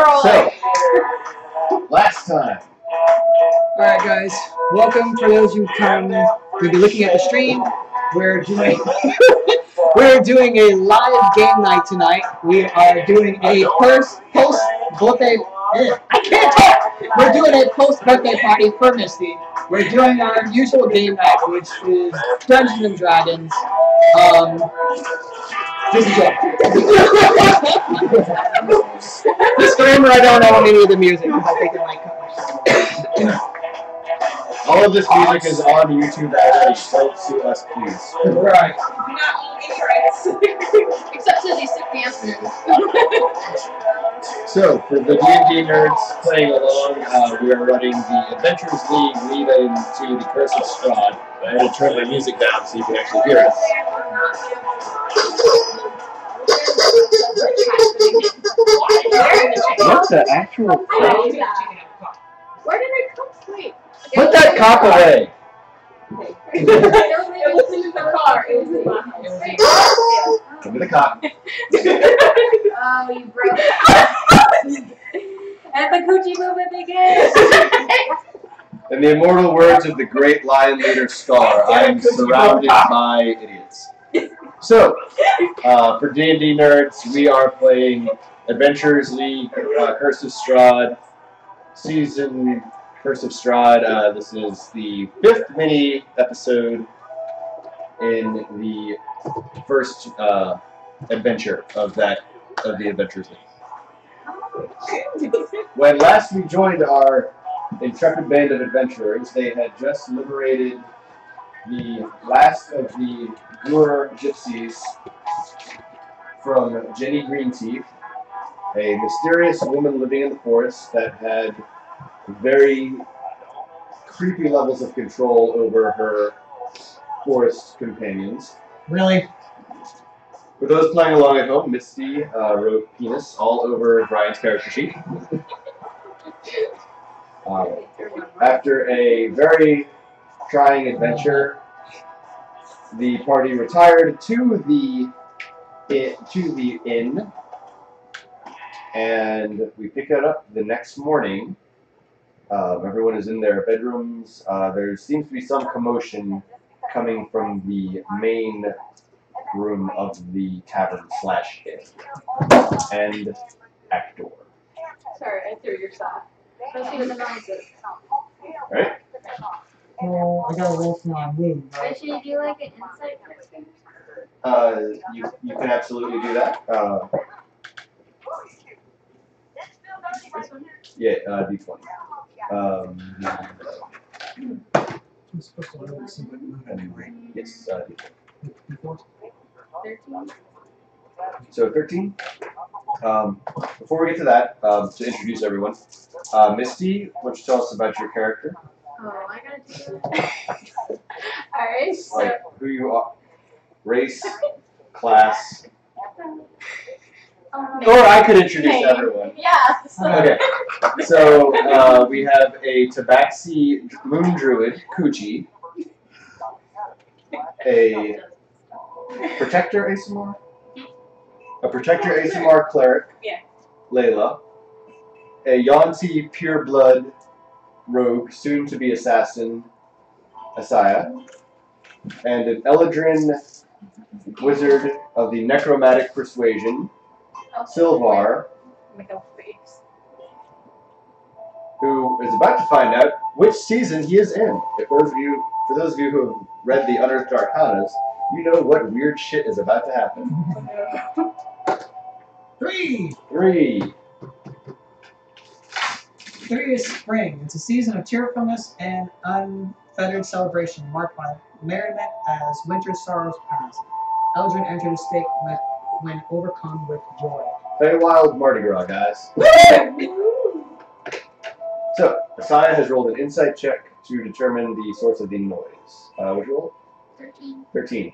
So, last time. Alright guys, welcome for those who come to be looking at the stream. We're doing we're doing a live game night tonight. We are doing a post birthday I can't talk! We're doing a post birthday party for Misty. We're doing our usual game night, which is Dungeons and Dragons. This is it. Disclaimer, I don't know any of the music because I think it might cut myself. All of this music is on YouTube already. Don't sue us, please. Right. Except to these sick dancers. So, for the D&D nerds playing along, we are running the Adventures League lead-in to the Curse of Strahd. I'm going to turn my music down so you can actually hear it. What's the actual... Where did it come from? Wait. Put that cock away! It was in the car. It was in my house. Give me the cock. Oh, you broke it. And the coochie movement begins. In the immortal words of the great lion leader Scar, I am surrounded by idiots. So, for D&D nerds, we are playing Adventurers League, Curse of Strahd, Season Curse of Strahd. This is the 5th mini episode in the first adventure of the Adventures League. When last we joined our intrepid band of adventurers, they had just liberated the last of the Gur gypsies from Jenny Greenteeth, a mysterious woman living in the forest that had very creepy levels of control over her forest companions. Really? For those playing along at home, Misty wrote penis all over Brian's character sheet. After a very trying adventure, the party retired to the inn, and we pick it up the next morning. Everyone is in their bedrooms. There seems to be some commotion coming from the main room of the tavern / inn. And actor. Sorry, I threw your sock. Let's see what the noise is. Alright? Oh, I gotta roll for my move. Should you do like an insight question? You can absolutely do that. This one? Yeah, D20. I'm supposed to roll some good move anyway. Yes, D20. 13? So 13. Before we get to that, to introduce everyone, Misty, why don't you tell us about your character? Oh, I gotta do that. Alright, so. Like who you are, race, class, or I could introduce everyone. Yeah. Okay, so we have a Tabaxi Moon Druid, Coochie, a Protector Asimar, a Protector Asimar Cleric, Yeah. Layla, a Yonti Pureblood Rogue, soon to be Assassin, Asaya, and an Eladrin Wizard of the Necromantic Persuasion, Silvar, Make a face. who is about to find out which season he is in. For those of you who have read the Unearthed Arcanas, you know what weird shit is about to happen. 3! 3. 3 is spring. It's a season of cheerfulness and unfettered celebration marked by merriment as winter's sorrows pass. Eldrin entered a state when overcome with joy. Feywild Mardi Gras, guys. So, Asaya has rolled an insight check to determine the source of the noise. Which roll? 13. 13.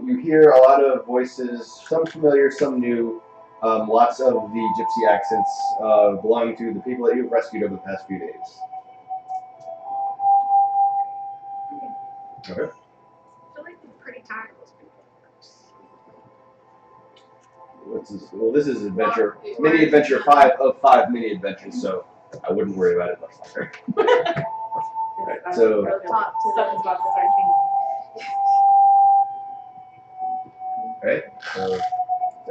You hear a lot of voices, some familiar, some new, lots of the gypsy accents belonging to the people that you've rescued over the past few days. Okay. I feel like I'm pretty tired of those people. Well, this is adventure, mini adventure 5 of 5 mini adventures, so I wouldn't worry about it much longer. Right, so Something's about to start alright, so is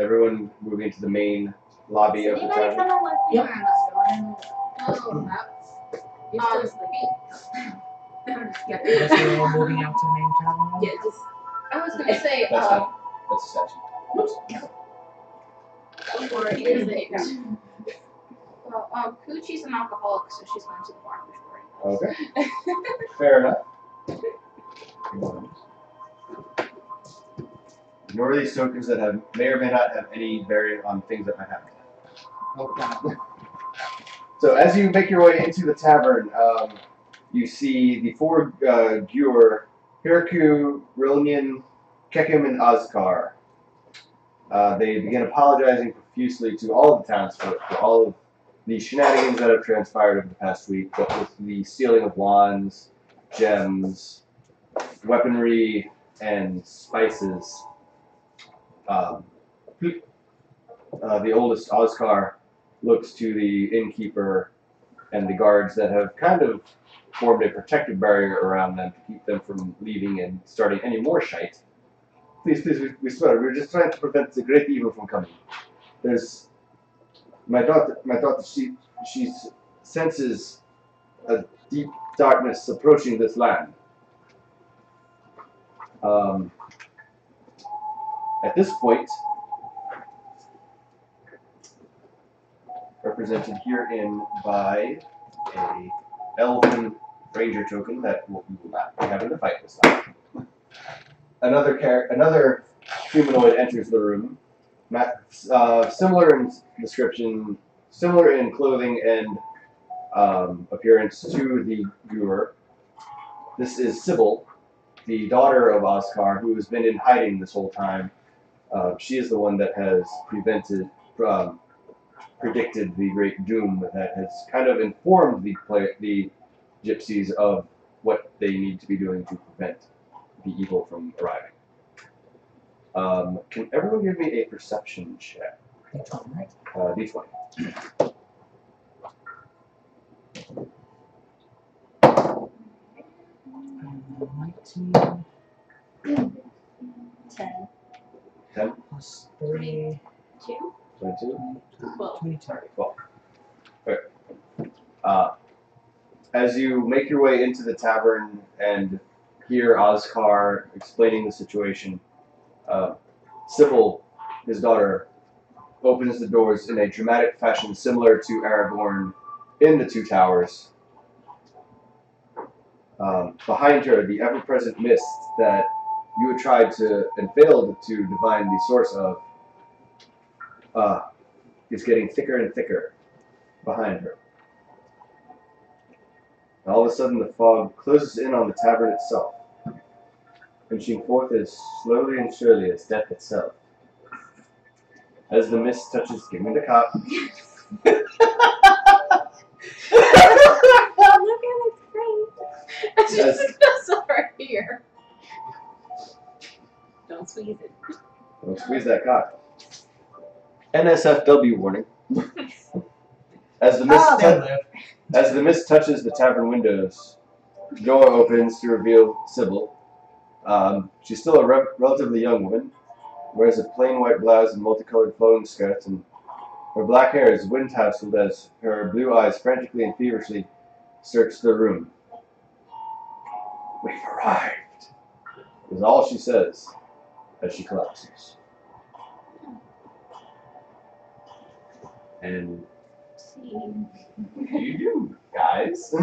everyone moving to the main lobby of the tavern? Yep. You're still Yeah. Guess we're all moving out to main tavern. Yeah, just. I was gonna say, That's a statue. or is it? Well, Poochie's an alcoholic, so she's going to the bar before. Okay. Fair enough. Ignore these tokens that may or may not have any bearing on things that might happen. Okay. So as you make your way into the tavern, you see the 4 Gyur, Hiraku, Rilnian, Kekim, and Ozkar. They begin apologizing profusely to all of the townsfolk for all of the shenanigans that have transpired over the past week, but with the stealing of wands, gems, weaponry, and spices. The oldest, Ozkar, looks to the innkeeper and the guards that have kind of formed a protective barrier around them to keep them from leaving and starting any more shite. Please, we swear, we're just trying to prevent the great evil from coming. There's my daughter, she senses a deep darkness approaching this land. At this point, represented herein by a elven ranger token that we will not be having to fight this time. Another humanoid enters the room, similar in description, similar in clothing and appearance to the Gyur. This is Sybil, the daughter of Ozkar, who has been in hiding this whole time. She is the one that has predicted the great doom that has kind of informed the gypsies of what they need to be doing to prevent the evil from arriving. Can everyone give me a perception check? D20, right? D20. 19 10. 10? plus 3. 2? 22? 12. 22. 12. Okay. As you make your way into the tavern and hear Ozkar explaining the situation, Sybil, his daughter, opens the doors in a dramatic fashion similar to Aragorn in the Two Towers. Behind her, the ever-present mist that you had tried to and failed to divine the source of is getting thicker and thicker behind her. And all of a sudden, the fog closes in on the tavern itself, inching forth as slowly and surely as death itself. As the mist touches, give me the cop. Look at it, great. I just feel sorry here. Don't squeeze it. Don't squeeze that cock. NSFW warning. As the mist touches the tavern windows, the door opens to reveal Sybil. She's still a relatively young woman, wears a plain white blouse and multicolored flowing skirt, and her black hair is wind-tousled as her blue eyes frantically and feverishly search the room. "We've arrived," is all she says as she collapses. And what do you do, guys?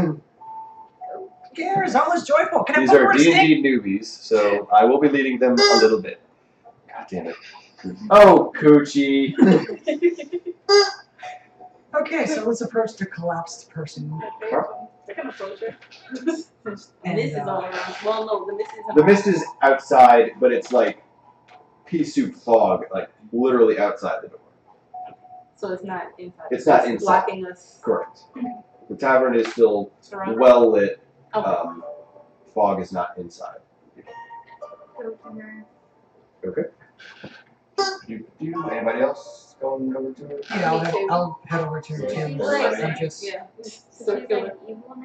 Gear is almost joyful. Can These I are D&D newbies, so I will be leading them a little bit. God damn it. Oh, Coochie. Okay, so let's approach the collapsed person. They're gonna approach her. And, This is all around. Well, no, the mist is The mist is outside, but it's like pea soup fog, like literally outside the door. So it's not inside. It's not inside. Blocking us. Correct. The tavern is still Surrounded. well lit. Okay. Fog is not inside. Go to her. Okay. Anybody else going over to her? Yeah, I'll head over to her too. And just Yeah. She's like evil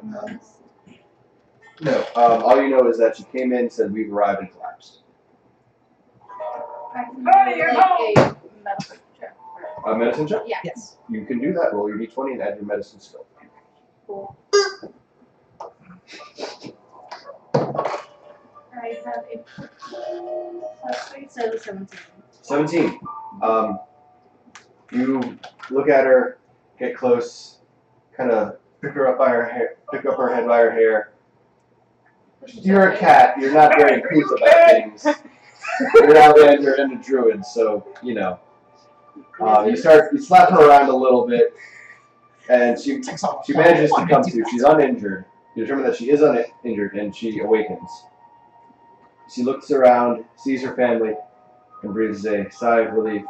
now. No. All you know is that she came in, said we've arrived, and collapsed. I can do like a medical check. A medicine check? Yeah. yes. You can do that. Roll your d20 and add your medicine skill. Cool. I have a +3, so 17. 17. You look at her, get close, kind of pick her up by her hair, pick up her head by her hair. You're a cat. You're not very cool about things. You're an outlander and a druid, so you know. You slap her around a little bit, and she manages to come to. She's uninjured. You determine that she is uninjured, and she awakens. She looks around, sees her family, and breathes a sigh of relief.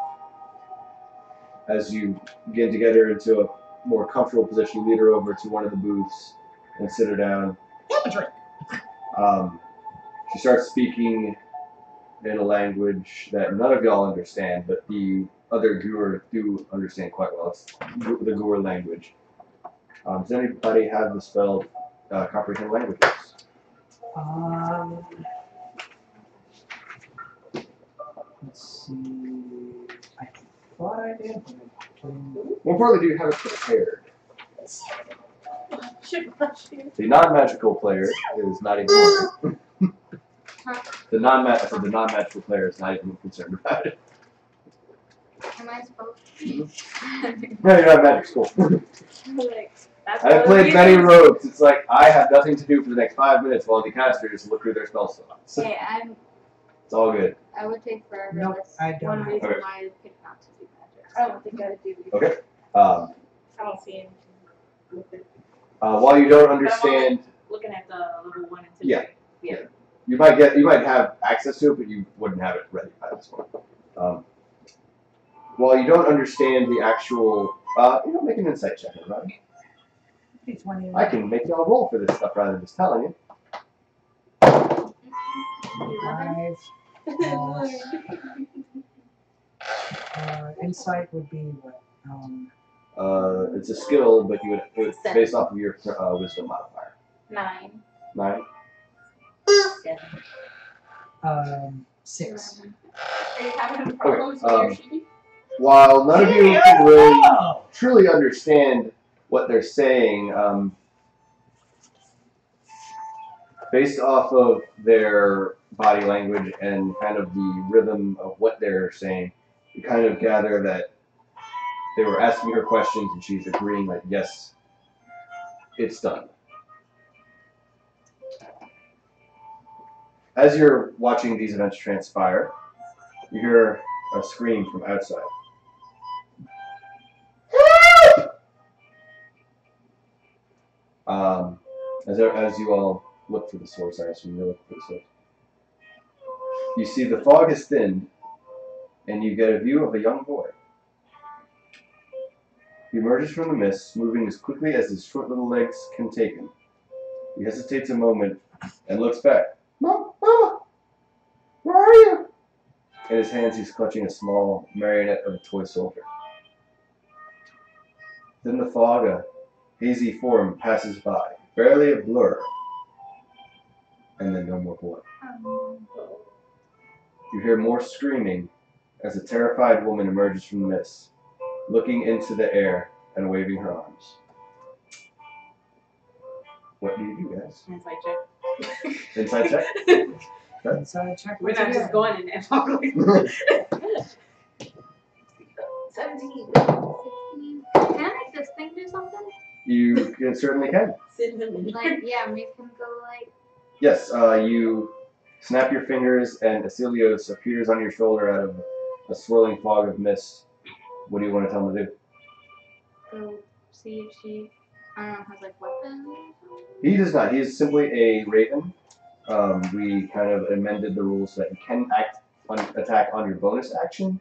As you begin to get her into a more comfortable position, you lead her over to one of the booths and sit her down. She starts speaking in a language that none of y'all understand, but the other Gur do understand quite well. It's the Gur language. Does anybody have the spell comprehend languages? Let's see. I thought I did. More importantly, do you have it prepared? The non-magical player is not even the non-magical player is not even concerned about it. Am I supposed to? No, you're not magic school. I've played many rogues. It's like I have nothing to do for the next 5 minutes while the casters look through their spell slots. Okay, It's all good. I would take forever. Nope, That's I don't one have reason it. why I picked not to do magic. I don't think I do. Okay. I don't see anything. While you don't understand, Looking at the level 1 and 2. Yeah. Yeah. you might have access to it, but you wouldn't have it ready by this point. While you don't understand the actual, make an insight check, everybody. I can make y'all roll for this stuff rather than just telling you. 5. Insight would be what? It's a skill, but it's based off of your wisdom modifier. 9. 9. 6. Are you having problems with your sheet? While none of you can really truly understand what they're saying, based off of their body language and kind of the rhythm of what they're saying, you kind of gather that they were asking her questions and she's agreeing like, yes, it's done. As you're watching these events transpire, you hear a scream from outside. As you all look for the source, I assume you look for the source. You see the fog has thinned, and you get a view of a young boy. He emerges from the mist, moving as quickly as his short little legs can take him. He hesitates a moment and looks back. Mama, where are you? In his hands, he's clutching a small marionette of a toy soldier. Within the fog, a hazy form passes by, barely a blur, and then no more boy. You hear more screaming as a terrified woman emerges from the mist, looking into the air and waving her arms. What do you do, guys? Insight check. Inside check? Inside check. We're not just going in there. 17. 16. Can I make this thing do something? You certainly can. Send him in. Like, yeah, make him go like. Yes, you snap your fingers and Asilios appears on your shoulder out of a swirling fog of mist. What do you want to tell him to do? Go see if she, I don't know, has like weapons or something? He does not. He is simply a raven. We kind of amended the rules so that you can attack on your bonus action.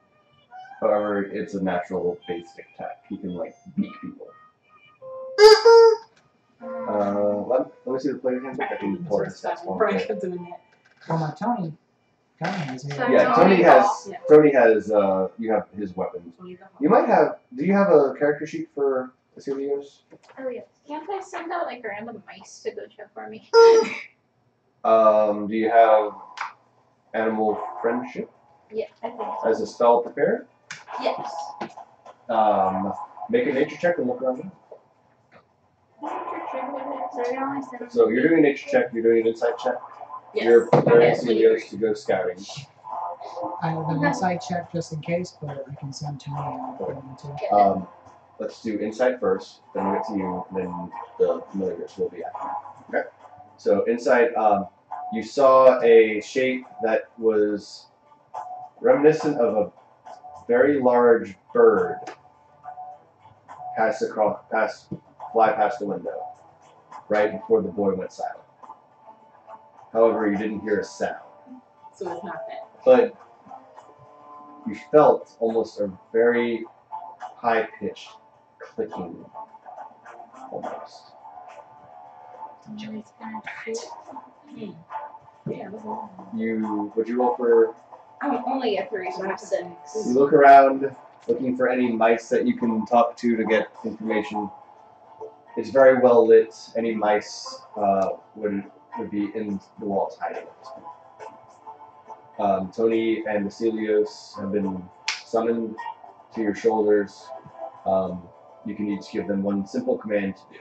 However, it's a natural basic attack. He can like beat people. Let me see the player handbook. I can pull his stats one. For my Tony. gun has it? So- Yeah, Tony has. Tony has. You have his weapons. You might have. Do you have a character sheet for Asilios? Oh yes. Can't I send out like random mice to go check for me? Do you have animal friendship Yeah, I think so. as a spell prepared? Yes. Make a nature check and look around. So So you're doing a nature check. You're doing an insight check. Yes. You're preparing Okay, Asilios to go scouting. I have an insight check just in case, but I can send Tony out if I want to. Let's do insight first, then we'll get to you, then the familiars will be after. Okay? So insight, you saw a shape that was reminiscent of a very large bird fly past the window, right before the boy went silent. However, you didn't hear a sound. So it's not that. But you felt almost a very high-pitched clicking, almost. Julie's gonna shoot. Yeah. Would you roll for? I'm only a 3, so I have 6. You look around, looking for any mice that you can talk to get information. It's very well lit. Any mice would be in the walls hiding at this point. Tony and Asilios have been summoned to your shoulders. You can each give them one simple command to do.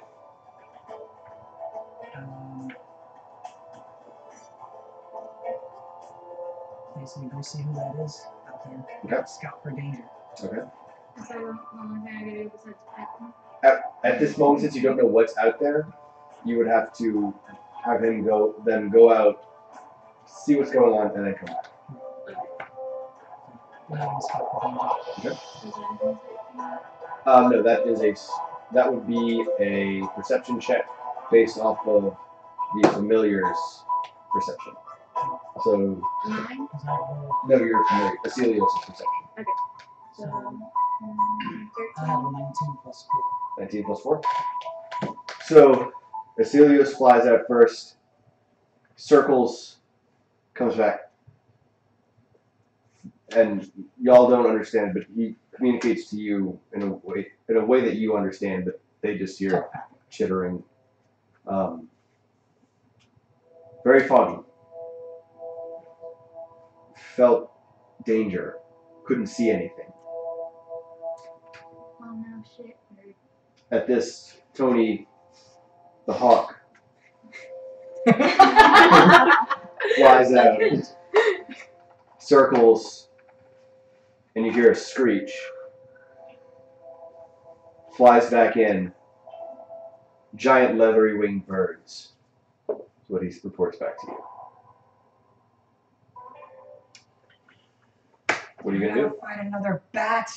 Basically, go see who that is out there. Okay. Scout for danger. Okay. Is that the only thing I can do besides pet them? At this moment, since you don't know what's out there, you would have to have him go out, see what's going on, and then come back. Let him scout for danger. Okay. Is there anything that No, that would be a perception check based off of the familiar's perception. So Mine? Because I rolled, no, you're familiar. Asilios' perception. So, I have a 19 plus 4. 19 plus 4. So Asilios flies out first, circles, comes back, and y'all don't understand, but he communicates to you in a way that you understand, but they just hear chittering. Very foggy. Felt danger. Couldn't see anything. Oh no, shit. At this, Tony, the hawk, flies out, circles, and you hear a screech. Flies back in. Giant leathery winged birds. Is what he reports back to you. What are you gonna do? Find another bat.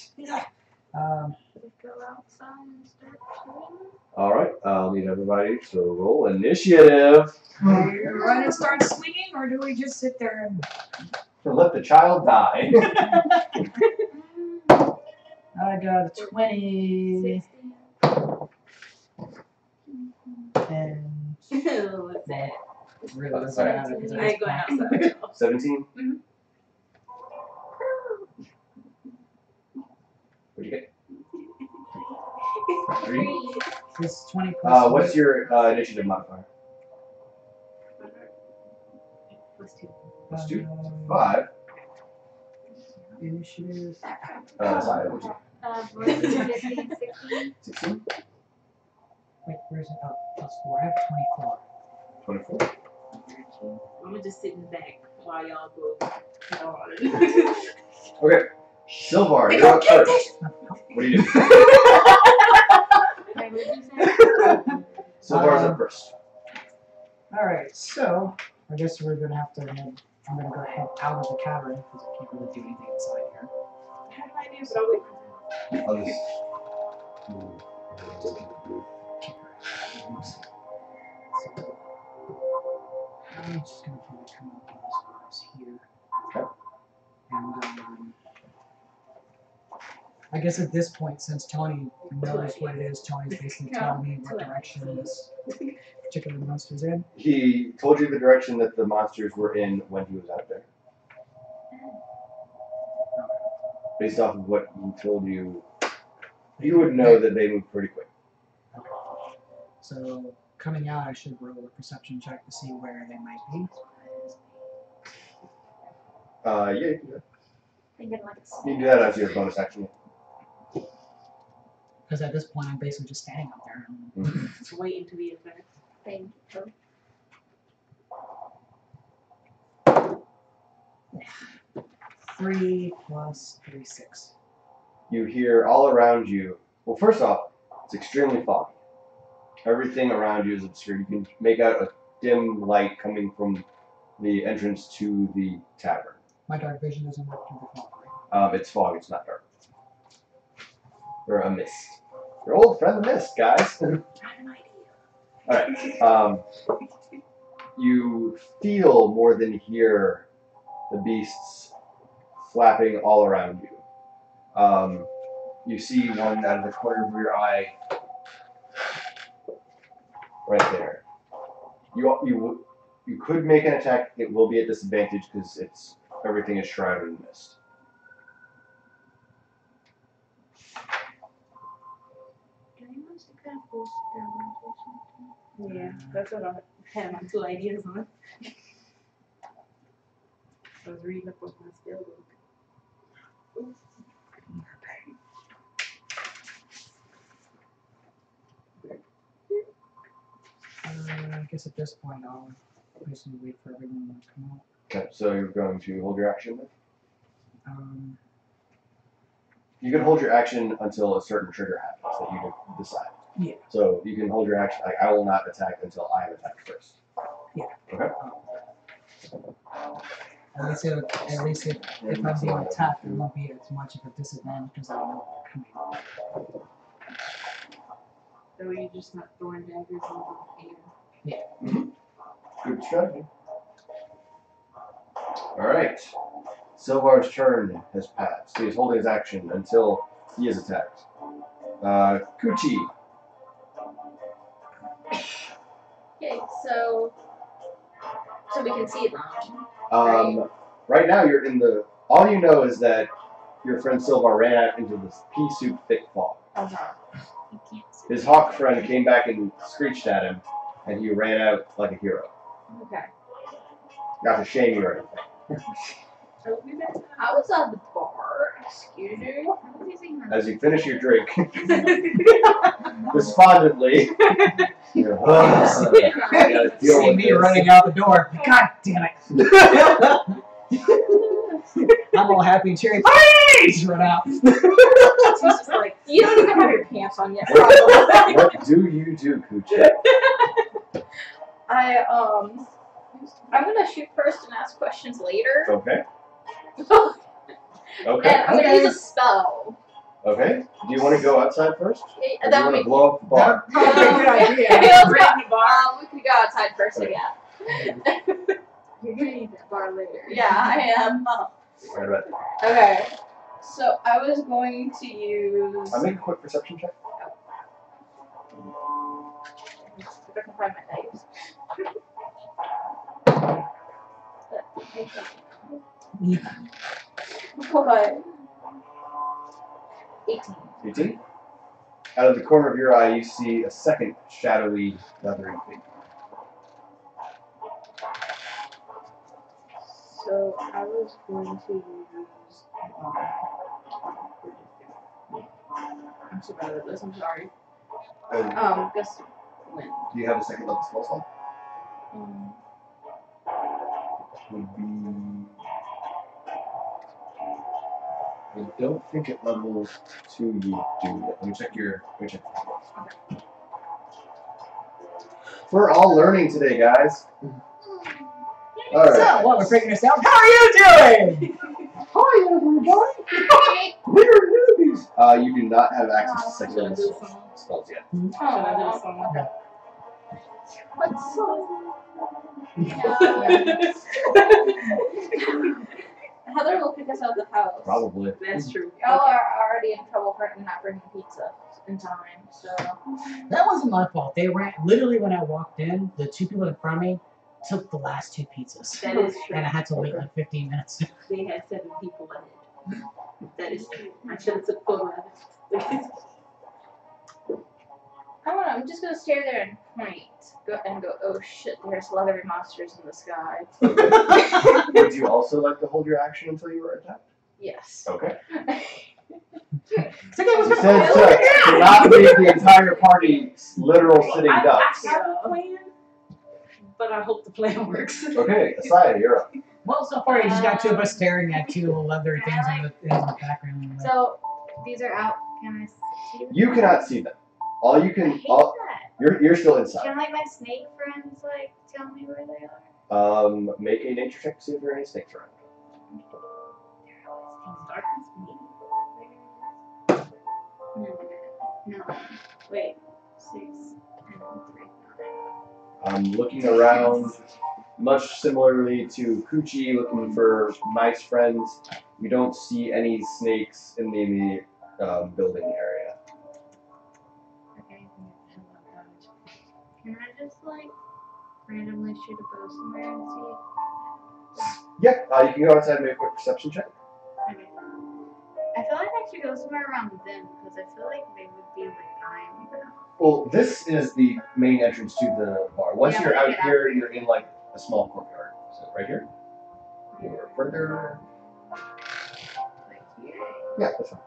Go outside and start shooting. All right, I'll need everybody to roll initiative. Do we run and start swinging, or do we just sit there and? To let the child die. I got a 20 and What's that? really doesn't matter because I ain't going outside. 17. Mhm. What'd you get? 3. This 20 plus. What's your initiative modifier? What's 2? Plus 2. 5. Initiative. Sorry, what'd you What is it, 15, 16? 16? Wait, where's it? Oh, plus 4. I have 24. 24. I'm gonna just sit in the back while y'all go. Okay. Silvar, you're up first. What do you do? Wait, what did you say? Silvar's up first. Alright, so I guess we're gonna have to head. I'm gonna go head out of the cavern because I can't really do anything inside here. How do I do so? I'll just. So I'm just gonna probably come up as far as here. Okay. And I guess at this point, since Tony knows what it is, Tony's basically telling me what direction this particular monster's in. He told you the direction that the monsters were in when he was out there. based off of what he told you, you would know that they move pretty quick. Okay. So coming out, I should roll a perception check to see where they might be. Yeah, you can do that. Thinking like a You can do that as your bonus action. Because at this point, I'm basically just standing up there. Just waiting to be effective. thing. 3 plus 3, 6. You hear all around you. Well, first off, it's extremely foggy. Everything around you is obscured. You can make out a dim light coming from the entrance to the tavern. My dark vision doesn't work through the fog, right? It's fog. It's not dark. Or a mist. Your old friend, the mist, guys. Not an idea. All right. You feel more than hear the beasts flapping all around you. You see one out of the corner of your eye, right there. You could make an attack. It will be at disadvantage because everything is shrouded in mist. Yeah, that's what I had my 2 ideas on. I was reading up on my spell book. I guess at this point, I'll basically wait for everyone to come out. Okay, so you're going to hold your action then? You can hold your action until a certain trigger happens that you can decide. Yeah. So you can hold your action, like I will not attack until I am attacked first. Yeah. Okay. At least if I'm being attacked, it won't be as much of a disadvantage because I know they're coming. So you're just not throwing daggers in the air. Mm-hmm. Good strategy. Alright. Silvar's turn has passed. He is holding his action until he is attacked. Kuchi. Okay, so we can see them. Right now you're in the. All you know is that your friend Silvar ran out into this pea soup thick fog. You can't see. His hawk friend came back and screeched at him, and he ran out like a hero. Okay. Not to shame you or anything. I was at the bar. Excuse you. As you finish your drink, despondently, you're See me running out the door. God damn it! I'm all happy and cheery. Please run out. She's just like, You don't even have your pants on yet. What do you do, Kuchi? I'm gonna shoot first and ask questions later. Okay. And Okay. I'm gonna use a spell. Okay. Do you want to go outside first? Or do you That want would to be blow up the bar? That would be a good idea. We could go outside first, so yeah. you're gonna need that bar later. Yeah, I am. Right about there. Okay. So I was going to use. I'll make a quick perception check. If I can find my dice. What? 18. 18. Out of the corner of your eye, you see a second shadowy leathery figure. So I was going to use. I'm so bad at this. I'm sorry. Gust of wind. Do you have a second level spell slot? Would be. I don't think at level 2 you do that. Let me check your. Okay. We're all learning today, guys. Alright. So, what, we're figuring this out? How are you doing? Hi, everybody. We're newbies. You do not have access to second level spells yet. Should I do a song like that? What song? Heather will kick us out of the house. Probably. That's true. Y'all are already in trouble for not bringing pizza in time, so. That wasn't my fault. They ran, literally when I walked in, the 2 people in front of me took the last 2 pizzas. That is true. And I had to wait like 15 minutes. They had 7 people in it. That is true. I should have took photo of it. I don't know. I'm just gonna stare there and point. Go. Oh shit! There's leathery monsters in the sky. Would you also like to hold your action until you were attacked? Yes. Okay. So that was He says to not make the entire party literal sitting ducks. I have a plan, but I hope the plan works. Okay, Asaya, you're up. Well, so far you just got two of us staring at two leather things in the background. So these are out. Can I see them? You cannot see them. All you I can, hate that. you're still inside. Can like my snake friends like tell me where they are? Make a nature check to see if there are any snakes around. No. Wait. 6 and 3. I'm looking around, much similarly to Coochie, looking for mice friends. We don't see any snakes in the immediate building area. Okay. Can I just like randomly shoot a bow somewhere and see? Yeah, you can go outside and make a quick perception check. Okay. I feel like I should go somewhere around them because I feel like they would be like eyeing them. Well, this is the main entrance to the bar. Once Yeah, you're I out get here, you're in like a small courtyard. So right here. Or further. Like here? Yeah, that's fine.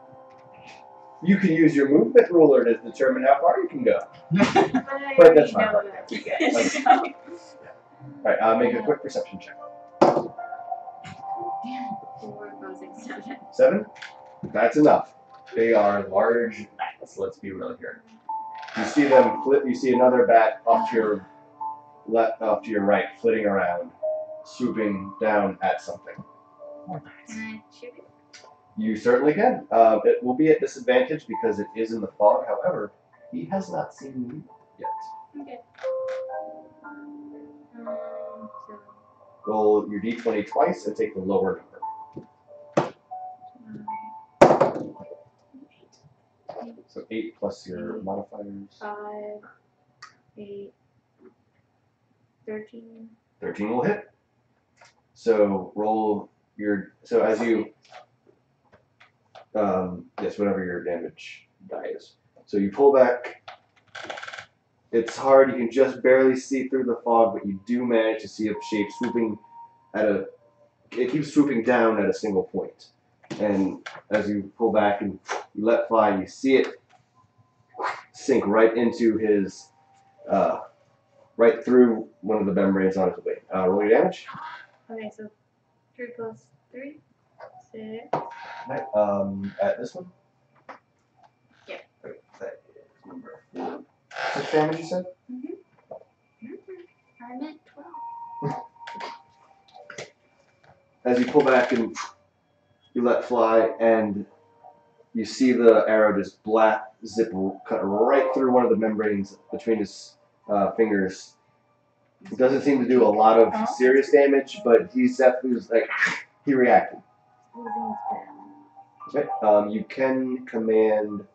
You can use your movement ruler to determine how far you can go. But that's I fine. already know that, you guys. Alright, make a quick perception check. 4, 5, 6, 7. 7? That's enough. They are large bats, let's be real here. You see them flip, you see another bat off to your left, off to your right, flitting around, swooping down at something. Can I shoot it? You certainly can. It will be at disadvantage because it is in the fog, however, he has not seen you yet. Okay. So Roll your d20 twice and take the lower number. 8, So 8 plus your modifiers. 5, 8, 13. 13 will hit. So roll your, so as you, yes, whatever your damage die is. So you pull back. It's hard, you can just barely see through the fog, but you do manage to see a shape swooping at a, it keeps swooping down at a single point. And as you pull back and you let fly, you see it sink right into his, right through one of the membranes on his wing. Roll your damage. Okay, so 3 plus 3, 6. Right, at this one? Yeah. Okay, that is number 4. 6 damage, you said? I meant 12. As you pull back and you let fly, and you see the arrow just black zip cut right through one of the membranes between his fingers. It doesn't seem to do a lot of serious damage, but he's definitely was like, he reacted. Okay, you can command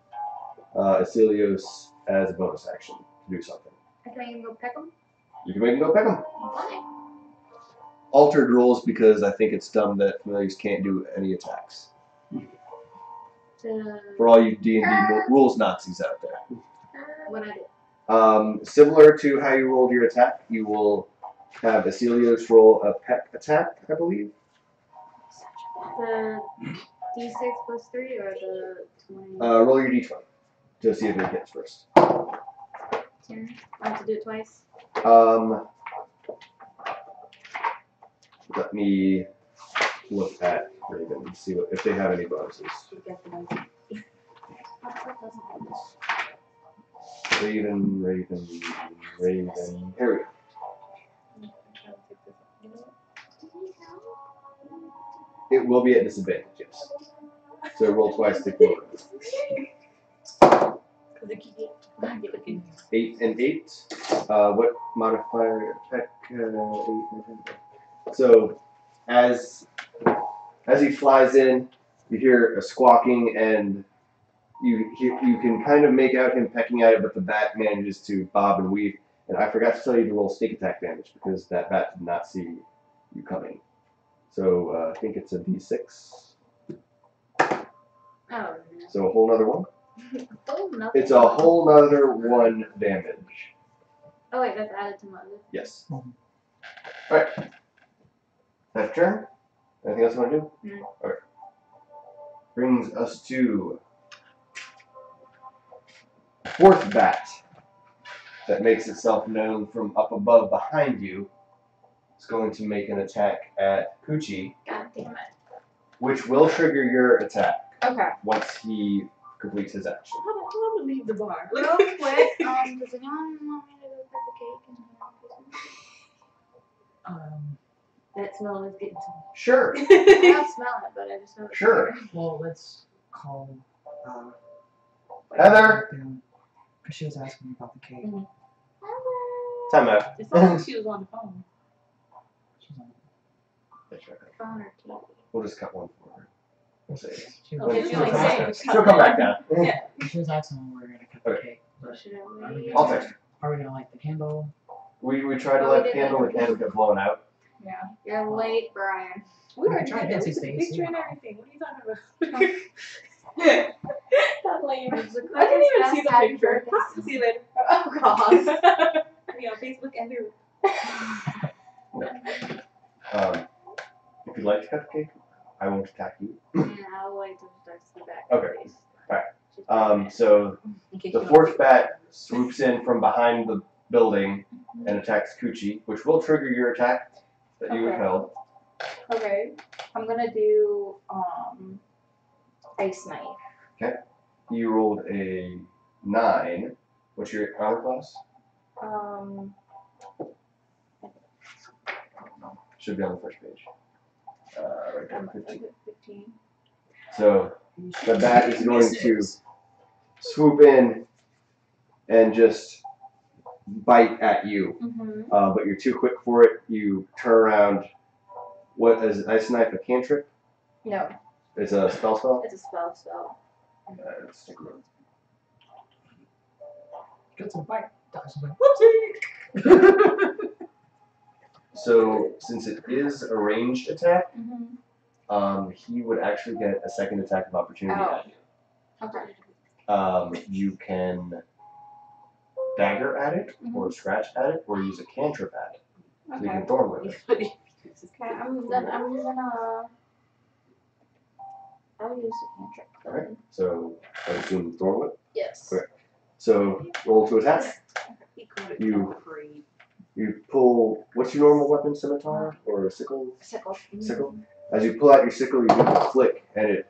Asilios as a bonus action to do something. I can even go peck them? You can make him go peck him. Okay. Altered rules because I think it's dumb that familiars can't do any attacks. For all you D&D rules Nazis out there. What I do? Similar to how you rolled your attack, you will have Asilios roll a peck attack, I believe. The D6 plus 3 or the 20? Roll your D20 to see if it hits first. 10. I have to do it twice. Let me look at Raven and see if they have any bonuses. Raven. Here we go. It will be at disadvantage, yes. So roll twice to kill it. 8 and 8. What modifier? Peck, 8 and 10. So as he flies in, you hear a squawking, and you can kind of make out him pecking at it, but the bat manages to bob and weave. And I forgot to tell you to roll sneak attack damage because that bat did not see you coming. So I think it's a D6. Oh, So a whole nother one. oh, nothing. It's a whole nother 1 damage. Oh wait, that's added to my other. Yes. Alright. Next turn. Anything else you want to do? No. Alright. Brings us to 4th bat that makes itself known from up above behind you. It's going to make an attack at Coochie, God damn it. which will trigger your attack Okay. once he completes his action. I'm gonna leave the bar. Real quick, does anyone want me to go cut the cake and That smell is getting to me. Sure. I don't smell it, but I just know it's Sure. Well, let's call Heather. because she was asking me about the cake. Hello. Time out. It sounded like she was on the phone. She's on. Phone or TV. We'll just cut one for her. We'll say it. She Okay, was, she like saying She'll come back down. Yeah. she was asking when we were gonna cut the Okay. cake. But Should I wait? I'll text her. are we gonna light the candle? We tried to Oh, light we the did candle, that. the candle got blown out. Yeah. You're late, Brian. We We already can try did that. We Nancy's took a face, picture yeah. and everything. What are you talking about? Not lame. It's the I didn't even quickest see the best picture. happy I'll see you later. Oh god. Me on Facebook and everywhere. If you'd like to cut the cake, I won't attack you. And I'll wait till she starts to back. Okay. Alright. So In case the you don't 4th bat swoops in from behind the building and attacks Coochie, which will trigger your attack that you Okay. withheld. Okay. I'm gonna do ice knife. You rolled a 9. What's your armor class? Should be on the first page. Right there, 15. 15. So the bat is going to swoop in and just bite at you. Mm-hmm. But you're too quick for it. You turn around. What is Ice Knife a cantrip? No, It's a spell? it's a spell. Let's take a look. Get some bite. Dodge some bite. Whoopsie! So since it is a ranged attack, Mm-hmm. he would actually get a second attack of opportunity Oh. at you. Okay. You can dagger at it, or scratch at it, or use a cantrip at it. So you Okay. can thorn with it. Okay, I'm gonna. I'll use the cantrip. Alright, so I assume thorn with it. Yes. Okay. So roll to attack. You pull, what's your normal weapon, scimitar or a sickle? Sickle. Sickle. As you pull out your sickle, you give it a flick, and it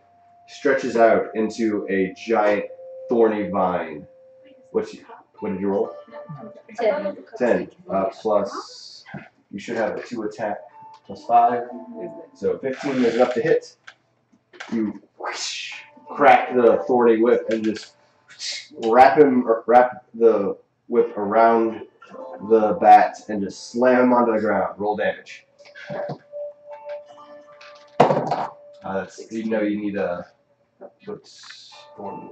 stretches out into a giant thorny vine. What did you roll? 10. Plus, you should have a 2 attack plus 5. So 15 is enough to hit. You whoosh, crack the thorny whip and just wrap the whip around the bat and just slam him onto the ground. Roll damage. That's, you know you need a, what's thorny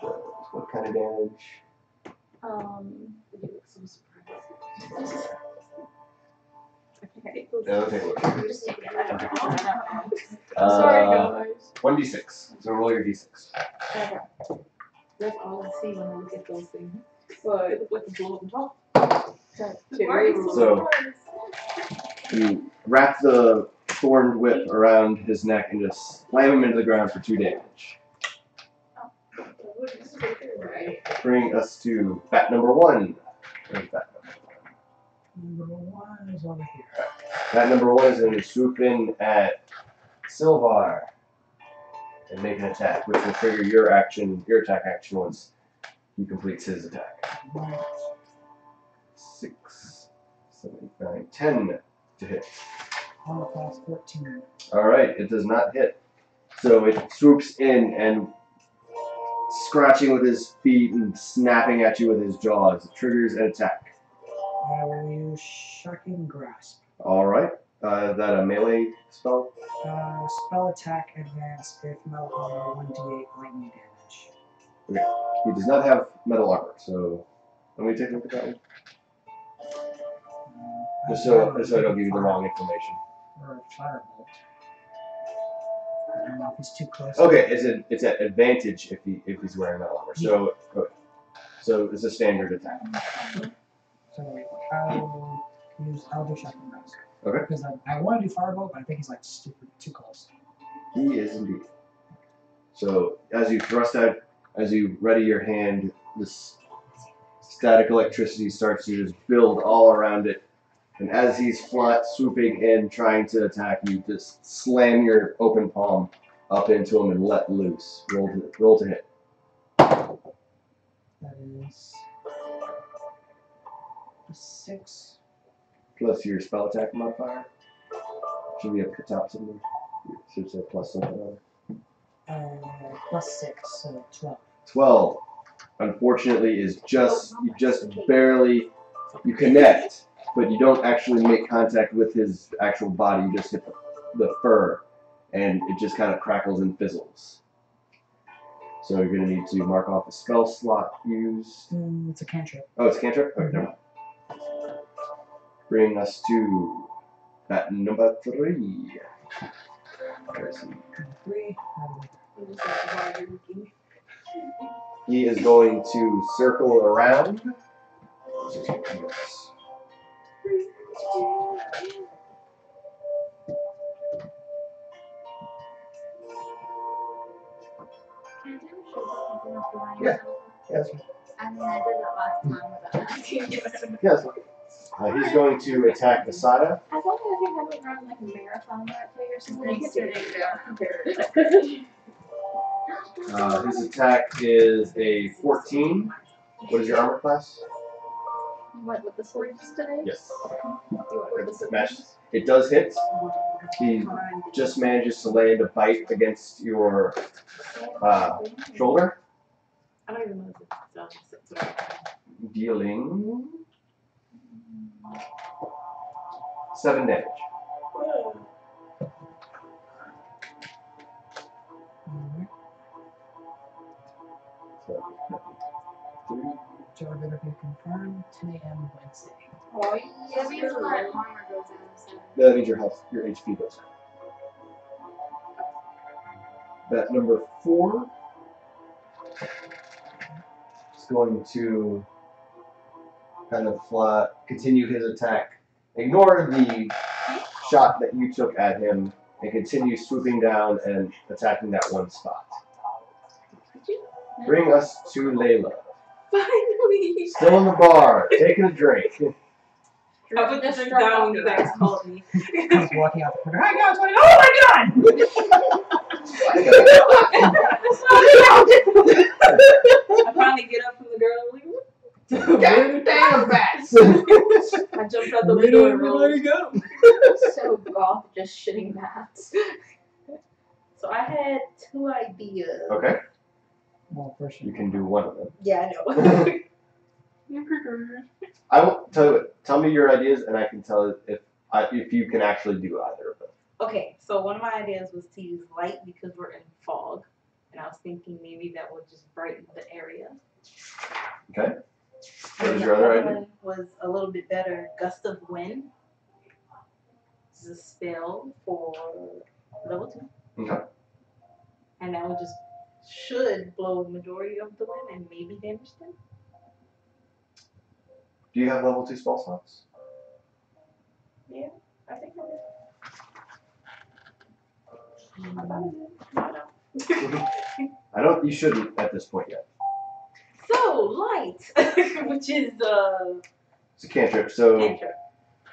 whip? What kind of damage? Some surprise. No, take a look. Sorry, guys. 1d6. So roll your d6. Okay. That's all I see when I look at those things. But with the blow up and top. So you wrap the thorn whip around his neck and just slam him into the ground for 2 damage. Bring us to bat number 1. Where's bat Number 1 is over here. Bat number 1 is going to swoop in at Silvar and make an attack, which will trigger your attack action once he completes his attack. 6, 7, 9, 10 to hit. Armor class 14. Alright, it does not hit. So it swoops in and scratching with his feet and snapping at you with his jaws. It triggers an attack. I will use Shocking Grasp. Alright. Is that a melee spell? Spell attack advanced with metal armor 1d8 lightning damage. He does not have metal armor, so let me take a look at that one. Just so I don't give you the wrong information. Or a firebolt. I don't know if he's too close. Okay, it's at advantage if he's wearing metal armor. So it's a standard attack. So I'll do shotgun rounds. Okay. Because I want to do firebolt, but I think he's like too close. He is indeed. So as you thrust out, as you ready your hand, this static electricity starts to just build all around it. And as he's swooping in, trying to attack you, just slam your open palm up into him and let loose. Roll to hit. That is a 6. Plus your spell attack modifier. Should be up at the top somewhere. Should say plus something. Plus 6, so 12. 12. Unfortunately, you just barely connect, but you don't actually make contact with his actual body. You just hit the fur, and it just kind of crackles and fizzles. So you're going to need to mark off a spell slot used. It's a cantrip. Oh, it's a cantrip? Okay, never mind. Bring us to bat number 3. There's 3. He is going to circle around. Yeah. Yes. I mean, I did that last time without asking you. Yes. He's going to attack Asada. As long as you haven't run like a marathon that way or something, you can His attack is a 14. What is your armor class? What, with the swords today? Yes. It Matches. It does hit. He just manages to land a bite against your shoulder. I don't even know if it's done. Dealing 7 damage. So, 3. Jarvis will be confirmed 10 a.m. Wednesday. Oh, That means my armor goes down. So. That means your HP goes down. That number 4 is going to kind of continue his attack. Ignore the shot that you took at him and continue swooping down and attacking that one spot. Bring us to Layla. Finally! Still in the bar, taking a drink. I put the drink down when you guys called me. I was walking out the corner. Hi, guys! Oh my god! I finally get up from the girl and like, God damn bats! I jumped out the window and rolled. Go. So goth, just shitting bats. So I had 2 ideas. Okay, Well, first you can do one of them. Yeah, I know. I will tell you what. Tell me your ideas, and I can tell if you can actually do either of them. Okay, so one of my ideas was to use light because we're in fog. And I was thinking maybe that would just brighten the area. Okay. What And is the your other other idea? one was a little bit better, gust of wind. This is a spell for level 2. Okay. And that would just should blow the majority of the wind and maybe damage them. Do you have level 2 spell slots? Yeah, I think I did. I thought I did. I don't. You shouldn't at this point yet. So light, which is It's a cantrip, so cantrip.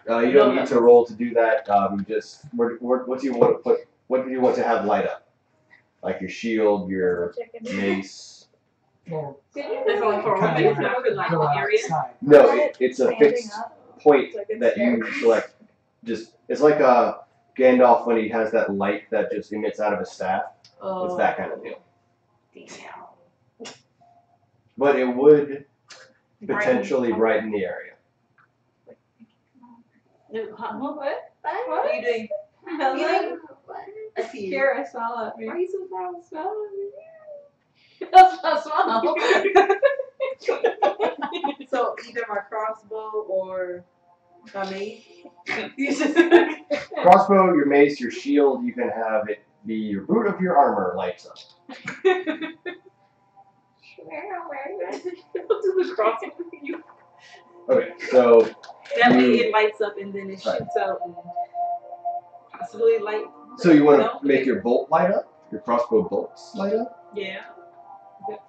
you don't need to roll to do that. You just what do you want to put? What do you want to have light up? Like your shield, your mace. Well, That's only for kind one of thing. It's not go like an area. outside. No, it's a fixed point that you select. It's like a Gandalf when he has that light that just emits out of his staff. It's that kind of deal. Damn. But it would potentially brighten the area. What? What What? are you doing? What? I see you. Kara smile at me. Why are you so proud of smiling at me? That's not smile. So either my crossbow or my mace. Crossbow, your mace, your shield, you can have it the root of your armor lights up. Okay, so that way it lights up and then it shoots out and possibly light. So you want to make your bolt light up? Your crossbow bolts light up? Yeah.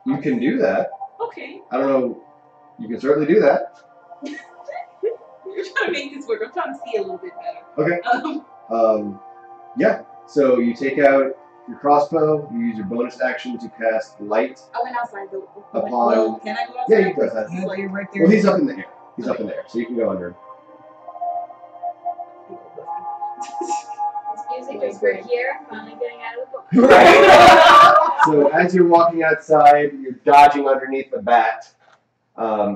You can do that. Okay. I don't know. You can certainly do that. You're trying to make this work. I'm trying to see a little bit better. Okay. Yeah. So you take out your crossbow. You use your bonus action to cast light. I went outside though. Upon. Well, can I go outside? Yeah, you can go outside. He's like right there. Well, he's up in the air. He's up in the air, so you can go under him. This music is for here. Finally getting out of the book. Right. So as you're walking outside, you're dodging underneath the bat.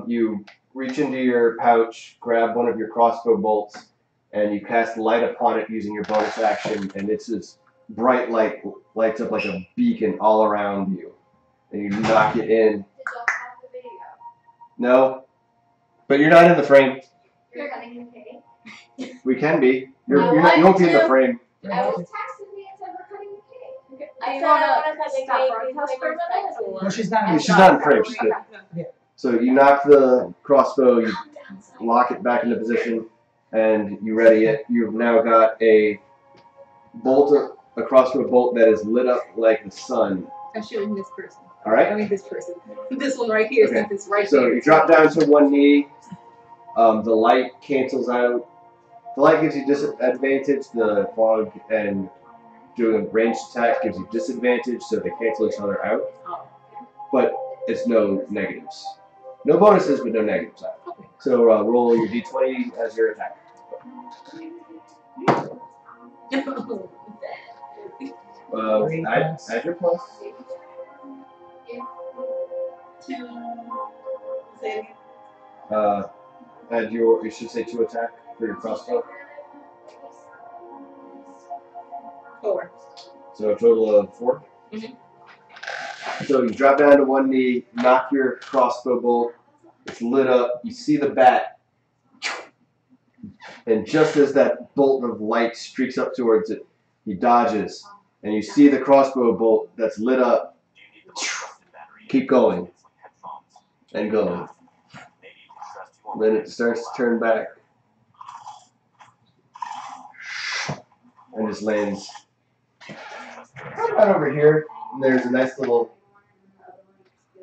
You reach into your pouch, grab one of your crossbow bolts, and you cast light upon it using your bonus action, and it's this bright light lights up like a beacon all around you. And you knock it in. Did y'all pause the video? No, but you're not in the frame. You're cutting the cake. We can be. You won't be in the frame. I was texting me and said we're cutting the cake. I said I want to cut the cake because we're Well, she's not. She's not in frame. She's good. Yeah. So you knock the crossbow, you lock it back into position, and you ready it. You've now got a crossbow bolt that is lit up like the sun. I'm shooting this person. All right. I mean this person. This one right here. Okay. This right So here. you drop down to one knee. The light cancels out. The light gives you disadvantage. The fog and doing a ranged attack gives you disadvantage, so they cancel each other out. But it's no negatives. No bonuses, but no negatives out. So roll your d20 as your attack. Add your plus. Add your, you should say 2 attack for your crossbow. 4. So a total of 4. Mm-hmm. So you drop down to one knee, knock your crossbow bolt. It's lit up. You see the bat, and just as that bolt of light streaks up towards it, he dodges, and you see the crossbow bolt that's lit up. Keep going and going. Then it starts to turn back and just lands right over here. And there's a nice little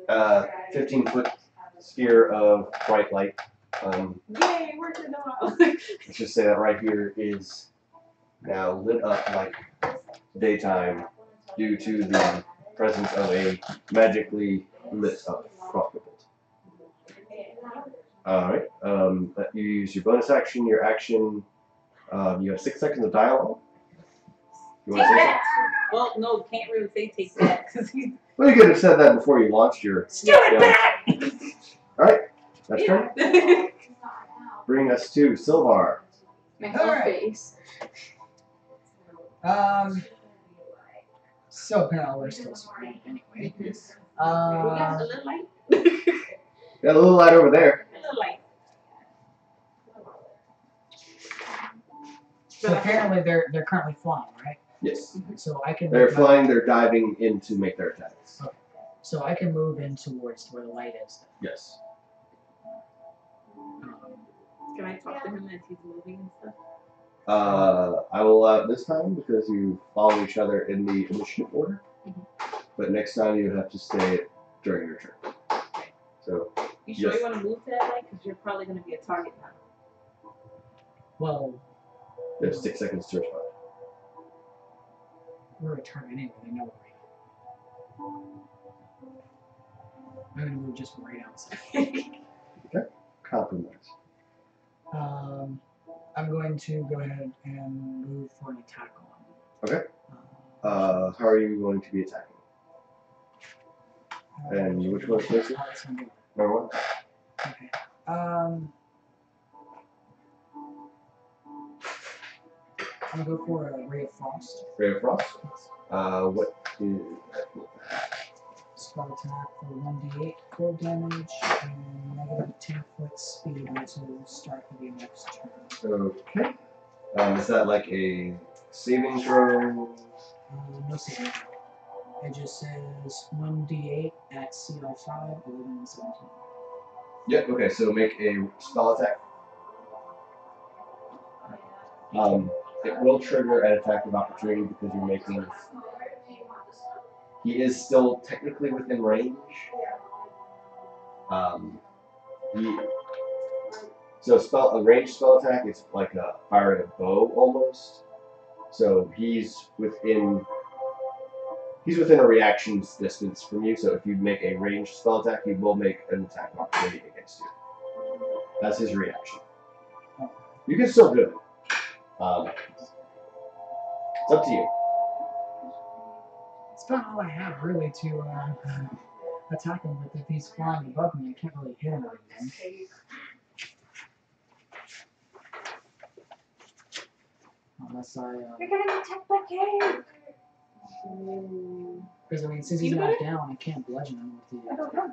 15-foot sphere of bright light. Yay, we're good now. Let's just say that right here is now lit up like daytime due to the presence of a magically lit up crossbow bolt. Alright, you use your bonus action, your action, you have 6 seconds of dialogue. You Take want to say that. Well, no, can't really say take that because he's well, you could have said that before you launched your. stupid bat. Alright, that's turn. Bring us to Silvar. My whole face. So apparently we're still screwed anyway. We got a little light. Got a little light over there. A little light. So apparently they're currently flying, right? Yes. So I can. They're flying, they're diving in to make their attacks. Okay. So I can move in towards where the light is. Yes. Can I talk to him as he's moving and stuff? I will allow it this time because you follow each other in the initiative order. But next time you have to stay it during your turn. So. You sure Yes. you want to move to that light? Because you're probably going to be a target now. Well, There's 6 seconds to respond. we're a turn anyway. They know where we are. I'm gonna move just right outside. Okay. Compromise. I'm going to go ahead and move for an attack on. Okay. How are you going to be attacking? And which one is this? Number 1? Okay. I'm gonna go for a ray of frost. Ray of Frost. What is Spell attack for 1d8 cold damage and negative 10-foot speed, which will start for the next turn. okay? Is that like a saving throw? No save. It just says 1d8 at CL5, 11, and 17. Yep. Okay. So make a spell attack. It will trigger an attack of opportunity because you're making. He is still technically within range. A ranged spell attack is like firing a bow almost. So he's within a reaction's distance from you. So if you make a ranged spell attack, he will make an attack of opportunity against you. That's his reaction. You can still do it. It's up to you. It's about all I have really to attack him with. If he's flying above me, I can't really hit him or anything. Unless I. You're getting attacked by cave! Because I mean, since he's not down, I can't bludgeon him with the.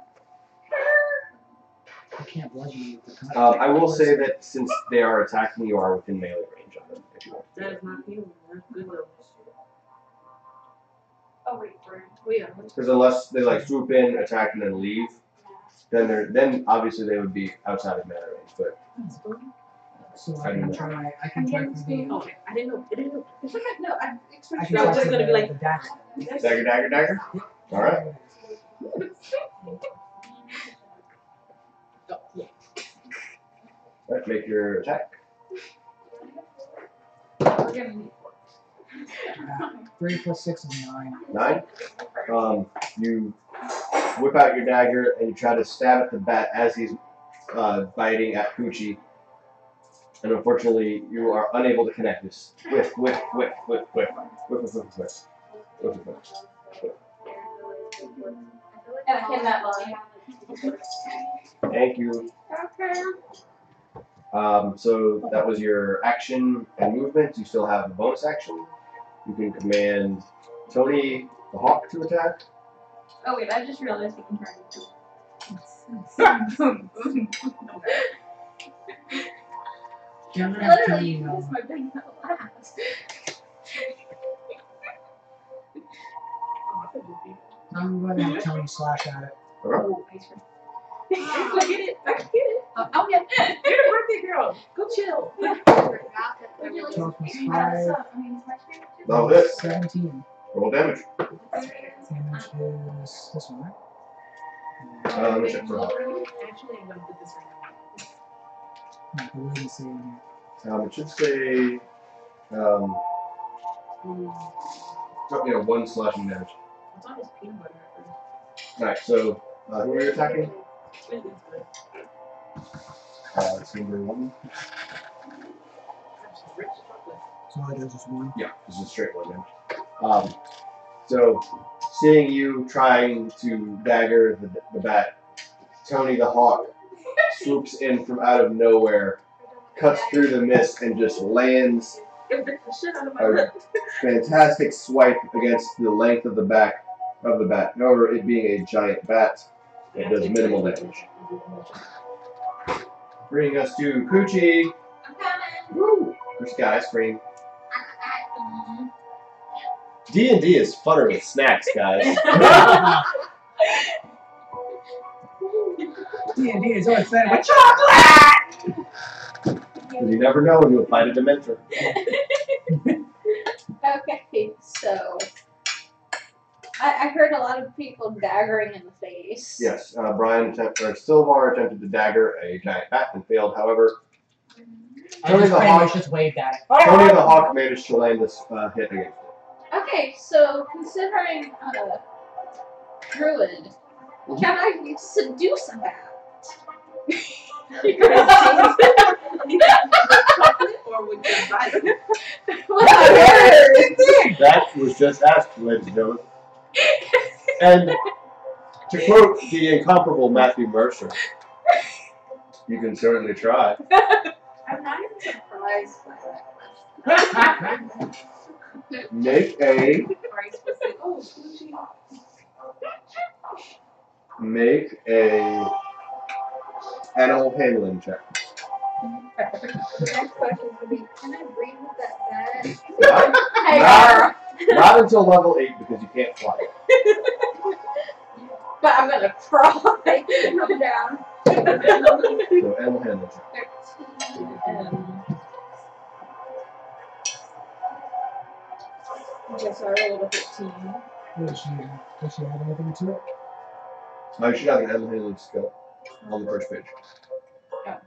I can't bludgeon him with the. I will say that since they are attacking, you are within melee range of them. If you want. That is not you. That's good though. Oh, wait, We are. Because unless they like swoop in, attack, and then leave, then obviously they would be outside of melee range. But So I can try. I can try for the. Okay, I didn't know. It's okay, no, I I expect can No, try it's for gonna be like- the dagger. dagger. All right. Oh, yeah. All right. Make your attack. We're gonna need 3 plus 6 is 9. 9. You whip out your dagger and you try to stab at the bat as he's biting at Poochie. And unfortunately, you are unable to connect this. Whiff. And I hit that line. Thank you. Okay. So that was your action and movement. You still have a bonus action. You can command Tony the Hawk to attack. Oh wait, I just realized you can turn Yeah, I'm gonna have Literally, Tony, you used my big metal last. I'm going to have Tony slash at it. Alright. Oh, ice cream. I get it. Oh, yeah. You're a birthday girl. Go chill. Would you like 12 plus to 5. I mean, it's my screen too. That'll hit. 17. Roll damage. Damage is this one, right? Let me check for Hawk. Actually, I'm gonna put this right No, it wouldn't say in here. It should say, now. 1 slashing damage. It's on his peanut butter. Alright, so who are you attacking? It's good. It's number 1. That's rich chocolate. So all I do is just 1. Yeah, this is a straight 1 damage. So, seeing you trying to dagger the bat, Tony the Hawk swoops in from out of nowhere, cuts through the mist, and just lands It bit the shit out of my a lip. fantastic swipe against the length of the back of the bat. However, it being a giant bat, it does minimal damage. Bringing us to Poochie. I'm coming. Woo! There's got ice cream. D&D is funner with snacks, guys. D&D is always fed with You never know when you'll find a Dementor. Okay, so I heard a lot of people daggering in the face. Yes, Sylvar attempted to dagger a giant bat and failed. However, I just pretty much just waved at it. Tony the Hawk managed to land this hit against it. Okay, so considering druid, can I seduce a bat? Or would you advise it? That was just asked, ladies and gentlemen. And to quote the incomparable Matthew Mercer, you can certainly try. I'm not even surprised by that question. Make a Are you supposed to? Oh, Gucci. animal handling check. The next question would be, can I breathe with that bat? Yeah. Hey, Nah. Not until level 8 because you can't fly. But I'm gonna crawl. Come down. So animal handling check. 13. Okay, so I rolled a 15. Does she add anything to it? I should have an animal handling skill on the first page. 5,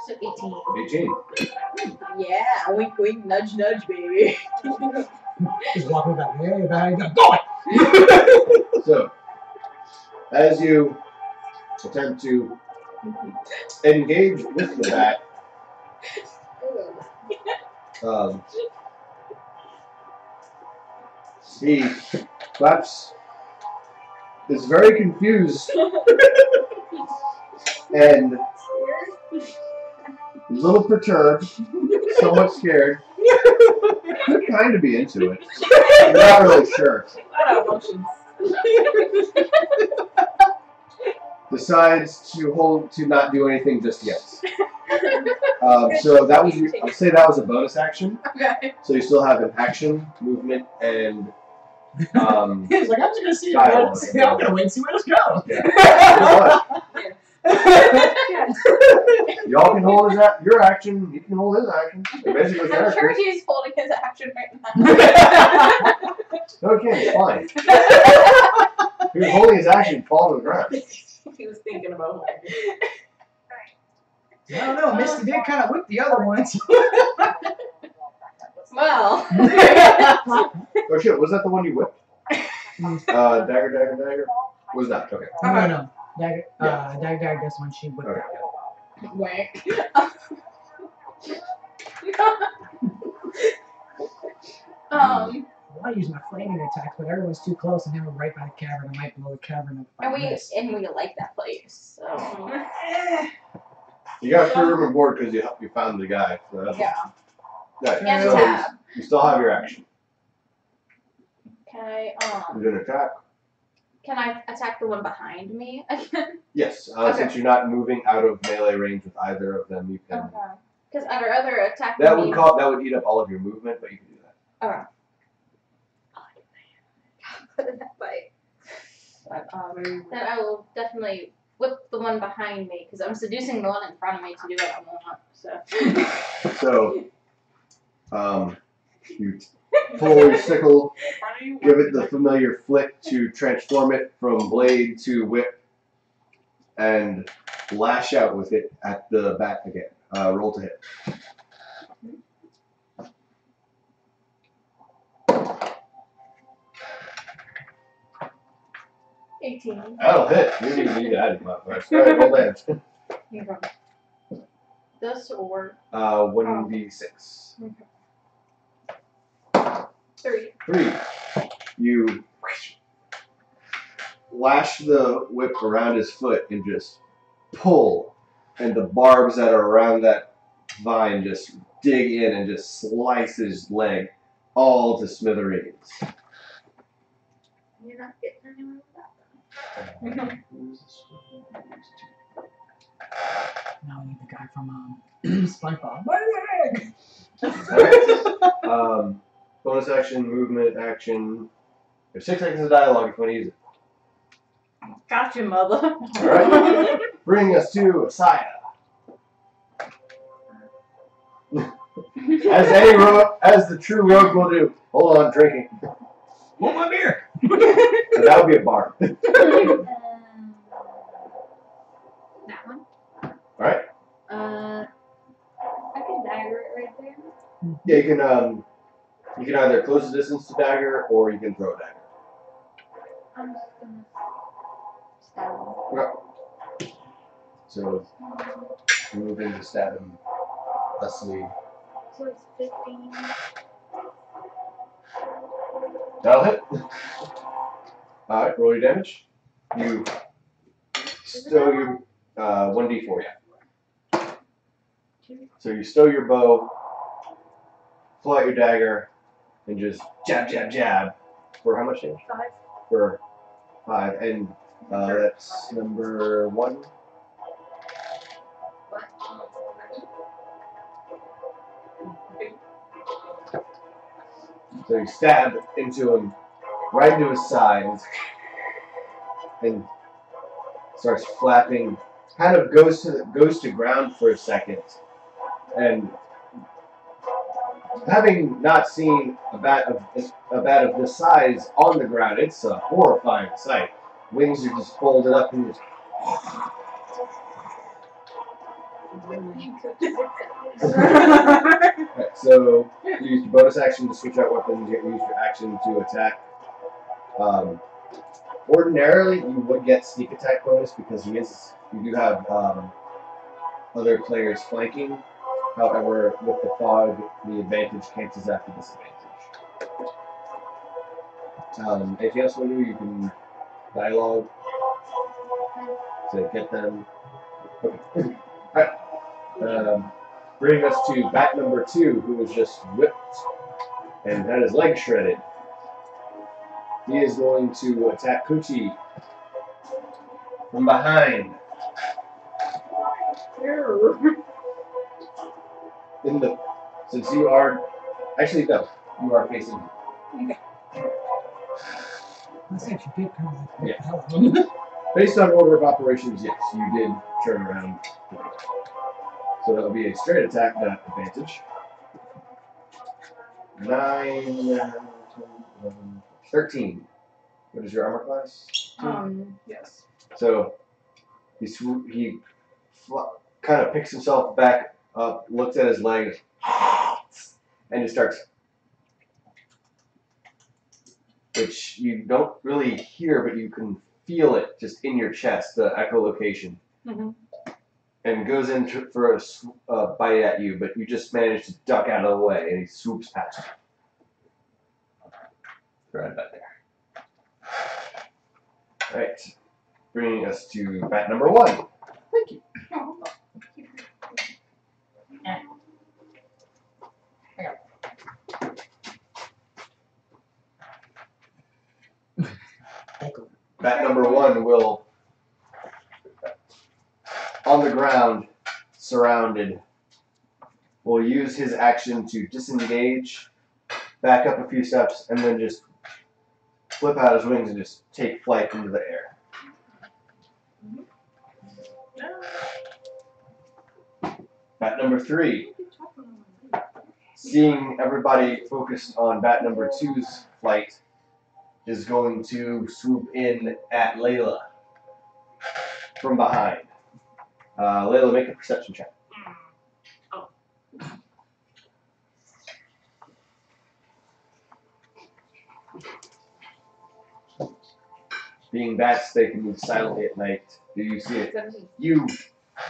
so 18. 18. Yeah, wink, wink, nudge, nudge, baby. Just walking back. Hey, bag, go! So, as you attempt to engage with the bat, he flaps, is very confused and a little perturbed, somewhat scared. Could kind of be into it. I'm not really sure. emotions. Decides to not do anything just yet. So that was, I'll say that was a bonus action. Okay. So you still have an action, movement, and He's like, I'm just gonna see it. dialogue. I'm gonna wait and see where this goes. Yeah. Y'all can hold your action. You can hold his action. They're basically I'm sure characters. he's holding his action right now. No, he can't. It's fine. He was holding his action, fall to the ground. He was thinking about holding it. I don't know. Misty did kind of whip the other ones. Well. Oh shit! Was that the one you whipped? Dagger. Was that okay? No. Dagger does one she whipped. Okay. Whack. I want to use my flaming attacks, but everyone's too close and we're right by the cavern. I might blow the cavern up. and we like that place. So. You got free room and board because you found the guy. So that's Yeah. right. And So tab. you still have your action. Can I You're gonna attack. Can I attack the one behind me again? Yes. Okay. Since you're not moving out of melee range with either of them, you can. Because our other attack. That would eat up all of your movement, but you can do that. Okay. Put in that bite. But, then I will definitely whip the one behind me because I'm seducing the one in front of me to do what I want. So. You pull your sickle, give it the familiar flick to transform it from blade to whip, and lash out with it at the bat again. Roll to hit. That'll hit. You didn't even need to add it, motherfucker. Alright, roll damage. This or 1d6. Okay. 3. You lash the whip around his foot and just pull, and the barbs that are around that vine just dig in and just slice his leg all to smithereens. You're not getting anywhere with that. Now we need the guy from SpongeBob. My leg! Alright. Bonus action, movement, action. There's 6 seconds of dialogue if you want to use it. Gotcha, mother. Alright. Bring us to Asaya. As the true rogue will do. Hold on, drinking. Hold my beer! So that would be a bar. That one? Alright? I can dagger it right there. Yeah, you can either close the distance to dagger or you can throw a dagger. I'm just gonna stab him. Okay. So move in to stab him thusly. So it's 15. That'll hit. Alright, roll your damage. You stow your 1d4, yeah. So you stow your bow, pull out your dagger, and just jab, jab, jab. For how much damage? 5. For 5. And that's number 1. What? So you stab into him, right into his side, and starts flapping. Kind of goes to ground for a second, and having not seen a bat of this size on the ground, it's a horrifying sight. Wings are just folded up and just. Right, so you use your bonus action to switch out weapons. You use your action to attack. Ordinarily, you would get sneak attack bonus because you do have other players flanking. However, with the fog, the advantage cancels out the disadvantage. Anything else you want to do? You can dialogue to get them. Okay. Alright. Bring us to bat number 2, who was just whipped and had his leg shredded. He is going to attack Kuchi from behind. Since you are actually no, you are facing him. Okay. That's actually good. Yeah. Based on order of operations, yes, you did turn around. So that'll be a straight attack, not advantage. 9, 10, 11, 13. What is your armor class? Yes. So he kind of picks himself back up, looks at his leg, and just starts, which you don't really hear, but you can feel it just in your chest, the echolocation. Mm-hmm. And goes in for a bite at you, but you just manage to duck out of the way, and he swoops past you. Right about there. All right, bringing us to bat number 1. Thank you. Bat number 1 will, on the ground, surrounded, will use his action to disengage, back up a few steps, and then just flip out his wings and just take flight into the air. Bat number 3, seeing everybody focused on bat number 2's flight, is going to swoop in at Layla from behind. Layla, make a perception check. Oh. Being bats, they can move silently at night. Do you see it? You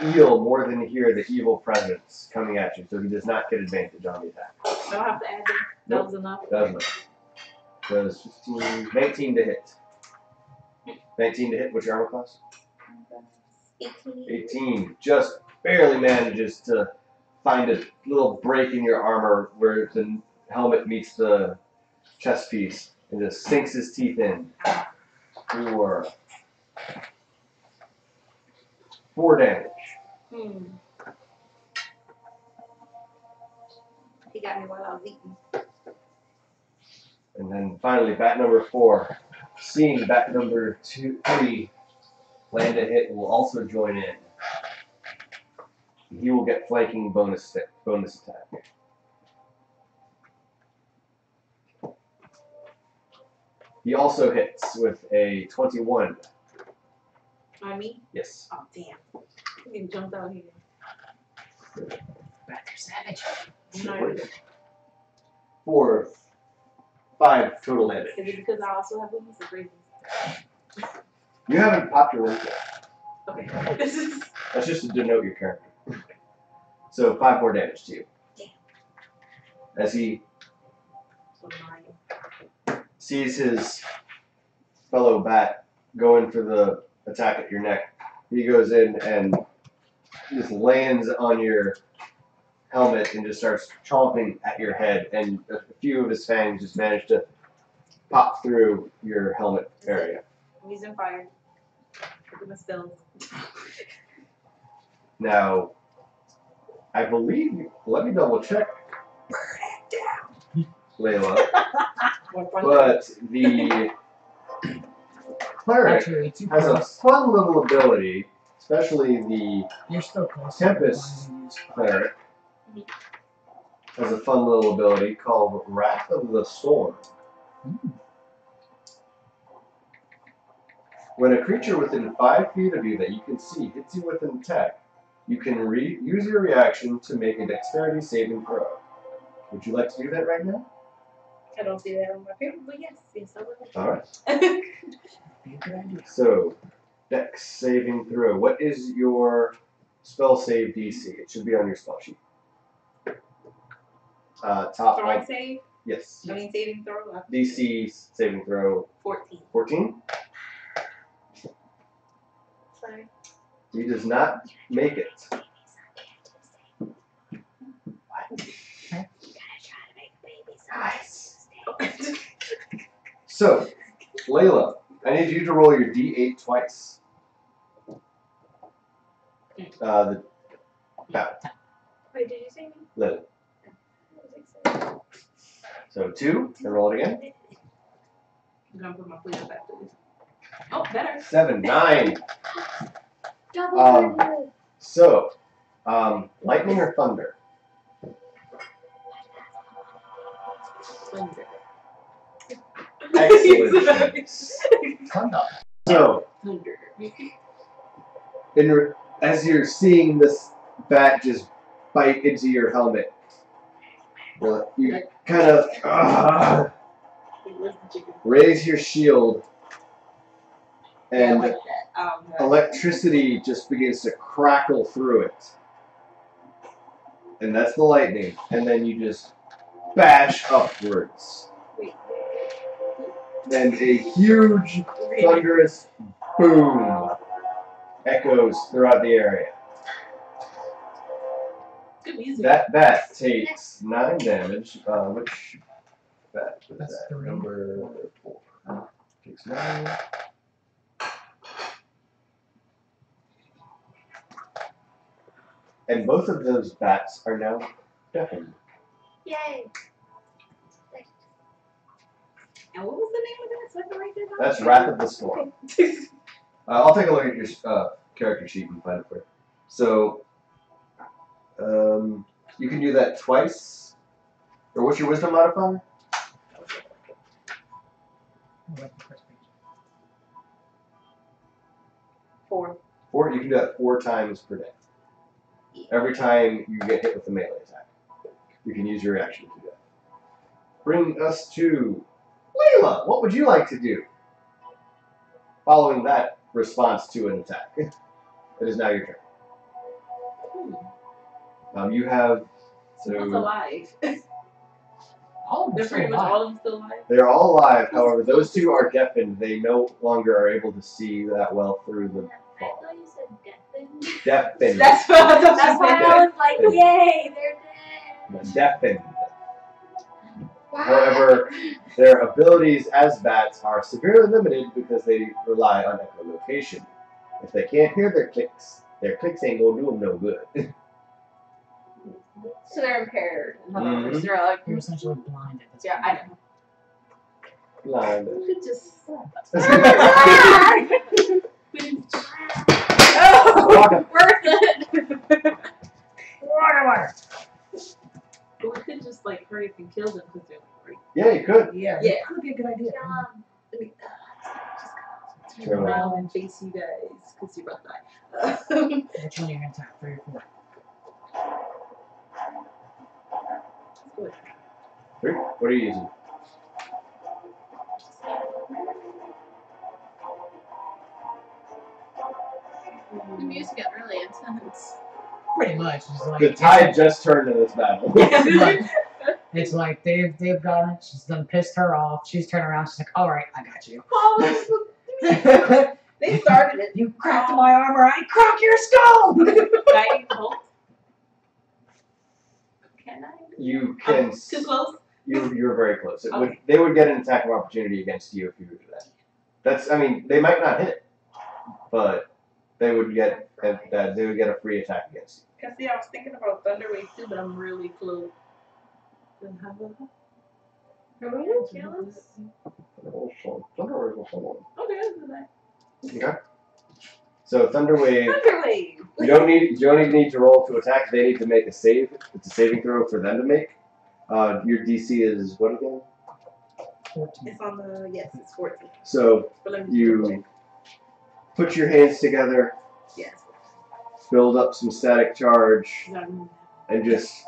feel more than hear the evil presence coming at you, so he does not get advantage on the attack. Don't have to add them. That was enough. That was enough. Does 15, 19 to hit. 19 to hit. What's your armor class? 18. 18. Just barely manages to find a little break in your armor where the helmet meets the chest piece and just sinks his teeth in. 4 damage. He got me while I was eating. And then finally, bat number 4. Seeing bat number 3 land a hit, will also join in. He will get flanking bonus attack. He also hits with a 21. On me? Yes. Oh, damn. He jumped out here. Back savage. For 5 total damage. Is it because I also have wings or reasons? You haven't popped your wings yet. Okay. This is. That's just to denote your character. So 5 more damage to you. Damn. As he sees his fellow bat going for the attack at your neck, he goes in and just lands on your helmet and just starts chomping at your head, and a few of his fangs just manage to pop through your helmet area. I'm using fire. Look at my spells. Now, I believe, let me double check. Burn it down. Layla. But the cleric Actually, it's has a fun little ability, especially the You're still close. Tempest cleric has a fun little ability called Wrath of the Storm. When a creature within 5 feet of you that you can see hits you with an attack, you can use your reaction to make a dexterity saving throw. Would you like to do that right now? I don't see that on my paper, but yes, I will. Alright. So, dex saving throw. What is your spell save DC? It should be on your spell sheet. Top. Throwing save? Yes. I mean saving throw? DC saving throw. 14. 14? Sorry. He does not make it. Nice. So, Layla, I need you to roll your D8 twice. The Wait, did you say me? Layla. So 2, and roll it again. I'm gonna put my fleet back to this. Oh, better. 7, 9. Double So, lightning or thunder? Thunder. Excellent. Thunder. So, as you're seeing this bat just bite into your helmet, you kind of raise your shield, and electricity just begins to crackle through it. And that's the lightning. And then you just bash upwards. And a huge, thunderous boom echoes throughout the area. That bat takes 9 damage. Which bat was That's that? 3. Number 4. Takes 9. And both of those bats are now deafened. Yay! And what was the name of that? So I can write that down? That's Wrath of the Storm. I'll take a look at your character sheet and find it for you. So, you can do that twice. Or what's your wisdom modifier? 4. 4. You can do that 4 times per day. Every time you get hit with a melee attack, you can use your reaction to do that. Bring us to Layla. What would you like to do? Following that response to an attack. It is now your turn. You have... So who's alive? All of them They're pretty much all of them still alive? They're all alive. However, those 2 are deafened. They no longer are able to see that well through the I fog. thought you said deafened. Deafened. That's what I thought That's why I was like, yay, they're dead. Deafened. Wow. However, their abilities as bats are severely limited because they rely on echolocation. If they can't hear their clicks ain't gonna do them no good. So they're impaired. In other Mhm. words, they're like, You're essentially blind at this yeah, I know. Blind. We could just... Oh, worth it. But we could just like hurry up and kill them because they're like, right? Yeah, you could. Yeah, Yeah. that could be a good idea. Let me just Turn turn around and face you guys because you're about to die. Which one are you going to attack? 3 or 4? 3. What are you using? The music got really intense. Pretty much. It's like, The tide just turned in this battle. it's like they've gone it. She's done pissed her off. She's turned around. She's like, all right, I got you. They started it. You cracked my armor. I crack your skull. Guiding bolt. Can I? You can. Too close? You're very close. It would, Okay. they would get an attack of opportunity against you if you would do that. That's. I mean, they might not hit, but they would get a free attack against you. Cause see, I was thinking about Thunder Wave too, but I'm really close. Are we gonna kill us? Okay, let's do that. Okay. So Thunderwave. Thunderwave. You don't even need to roll to attack. They need to make a save. It's a saving throw for them to make. Your DC is what again? 14. It's on the it's 14. So you put your hands together, Yes. build up some static charge, and just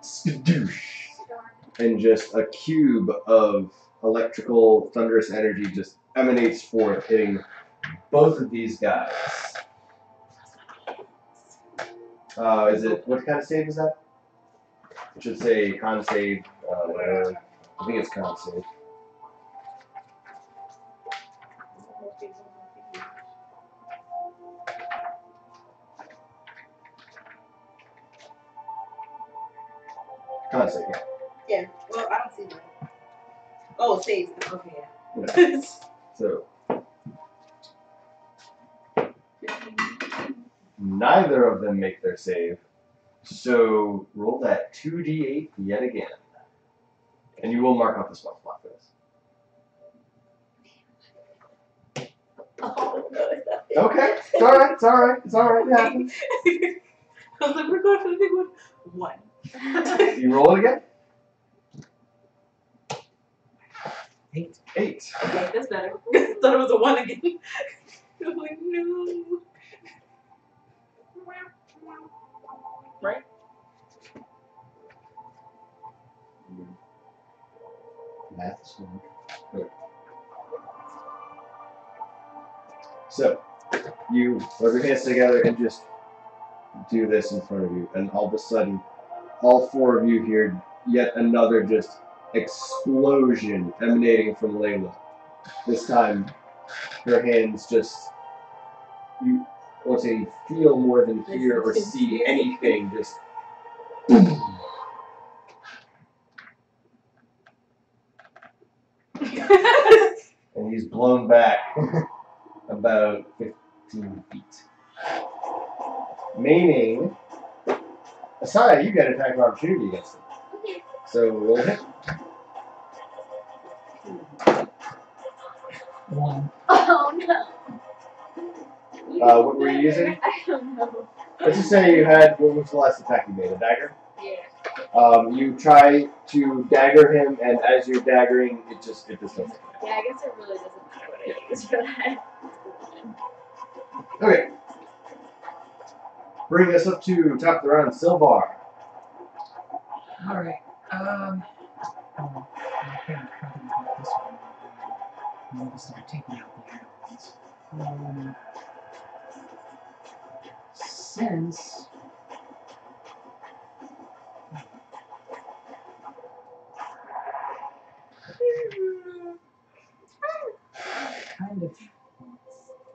skadoosh, and just a cube of electrical thunderous energy just emanates forth, hitting both of these guys. What kind of save is that? It should say con save. I think it's con save. Con save, yeah. Yeah. Well, I don't see that. Oh, saves. Okay, Yeah. So neither of them make their save. So roll that 2d8 yet again. And you will mark off the spell slot for this. Oh, no, it's not big. Okay. It's alright, it's alright, it's alright. It happens. I was like, we're going for the big one. 1. You roll it again? 8. 8. Okay, that's better. I thought it was a 1 again. I'm like, no. Right? Math is hard. Good. So, you rub your hands together and just do this in front of you, and all of a sudden, all 4 of you hear yet another just explosion emanating from Layla. This time, her hands just, you, I won't say feel more than hear or see anything, just boom. And he's blown back about 15 feet. Meaning, Asaya, you get attack of opportunity against him. So roll hit. 1. Oh no. What were you using? I don't know. Let's just say you had, what was the last attack you made? A dagger? Yeah. You try to dagger him, and as you're daggering, it just doesn't. Yeah, I guess it really doesn't matter what I use for that. Okay. Bring us up to top of the round, Silvar. Alright. I think probably about this one. I'm going to start taking out the other ones. Since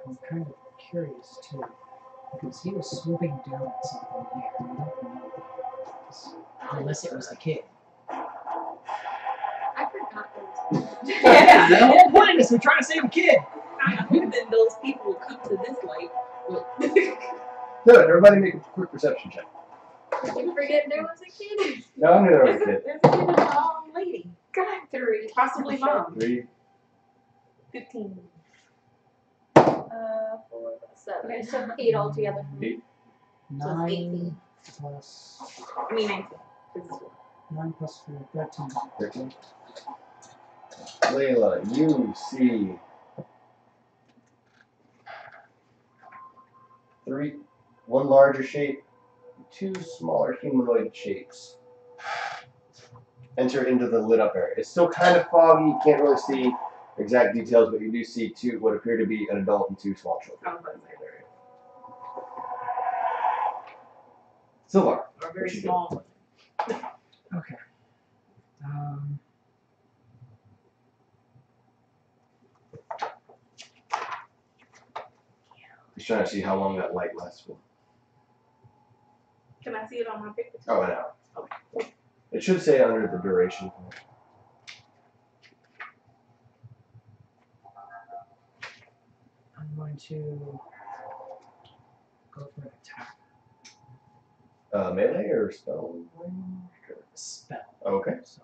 I'm kind of curious too, because he was swooping down at something here. I don't know what it was, unless it was the kid. I forgot there was Yeah, the whole point is we're trying to save a kid. Then those people will come to this light. Good. Everybody make a quick perception check. You forget there was a kid? No, I knew there was a kid. There's a kid and a lady. God, 3. Possibly mom. 3. 15. 4, 7. Okay, so 8 altogether. 8. So it's 18. Plus I mean 19. 9 plus 4, 13. 13. Layla, you see 3, 1 larger shape, 2 smaller humanoid shapes enter into the lit up area. It's still kind of foggy, you can't really see exact details, but you do see 2 what appear to be an adult and 2 small children. Silvar. Or very small. Okay. Just trying to see how long that light lasts for. Can I see it on my picture? Oh, an hour. Okay. It should say under the duration. I'm going to go for an attack. Melee or spell? Spell. Oh, okay. So,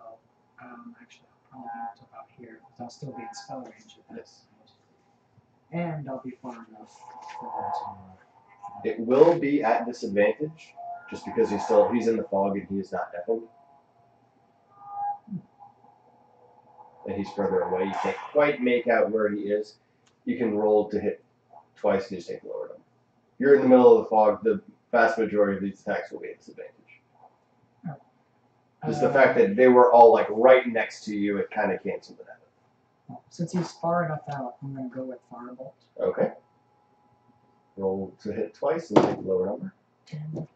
actually, to about here, because I'll still be in spell range at that Yes. point. And I'll be far enough for them to. It will be at disadvantage, just because he's in the fog and he is not deafened. And he's further away. You can't quite make out where he is. You can roll to hit twice and just take the lower number. You're in the middle of the fog. The vast majority of these attacks will be at disadvantage. Just the fact that they were all like right next to you, it kind of canceled it out. Well, since he's far enough out, I'm going to go with Firebolt. Okay. Roll to hit twice and take the lower number. 10.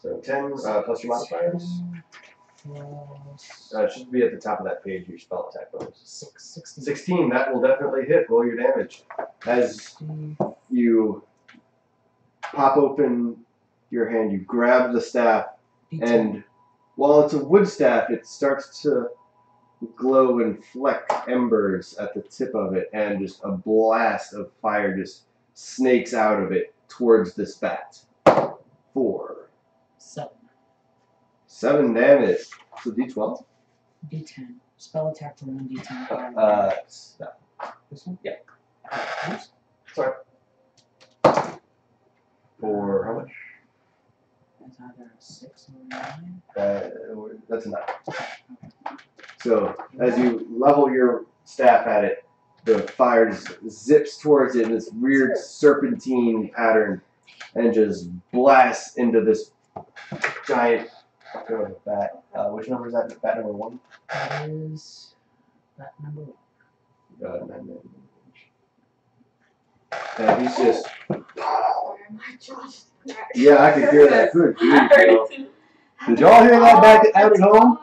So 10 plus your modifiers. Plus It should be at the top of that page, your spell attack bonus. 16. 16, that will definitely hit. Roll your damage. As you pop open your hand, you grab the staff, and while it's a wood staff, it starts to glow and fleck embers at the tip of it, and just a blast of fire just snakes out of it towards this bat. 4. 7. 7 damage. So D12? D10. Spell attack for 1 D10. No. This one? Yeah. Oops. Sorry. For how much? That's either a 6 or a 9. That's a 9. So as you level your staff at it, the fire just zips towards it in this weird serpentine pattern and just blasts into this giant bat. Which number is that? Bat number 1? That is bat number 1. And he's just... Sorry, my jaw just cracked. Yeah, I could hear that. Good grief, bro. Did y'all hear that back out at home?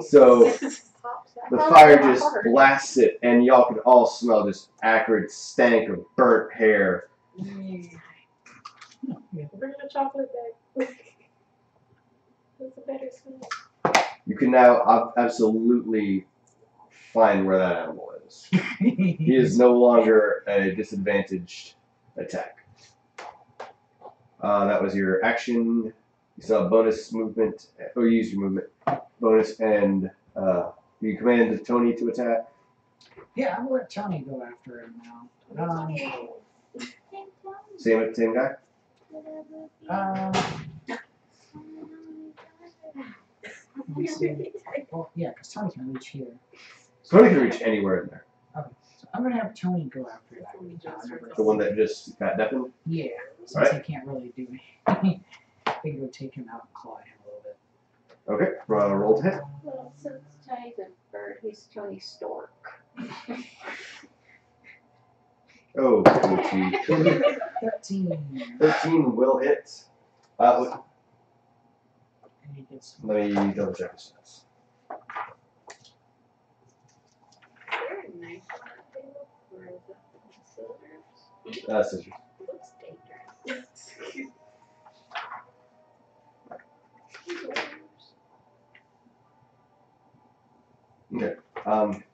So the fire just blasts it, and y'all can all smell this acrid stank of burnt hair. Bring the chocolate back. That's a better smell. You can now absolutely find where that animal is. He is no longer a disadvantaged attack. That was your action. You saw bonus movement, or you used your movement bonus, and you commanded Tony to attack. Yeah, I'm gonna let Tony go after him now. Same guy? Let me see. Well, yeah, because Tony can reach here. Tony can reach anywhere in there. Okay, so I'm gonna have Tony go after that. The one that just got deafened? Yeah, since Right. he can't really do anything. I can go take him out and claw him a little bit. Okay, roll to hit. Well, since Tony's a bird, he's Tony Stork. Oh, 13. 13. 13 will hit. And he gets Let me double check his stats. Very nice on that table. Or is it scissors? Scissors. Looks dangerous. Okay.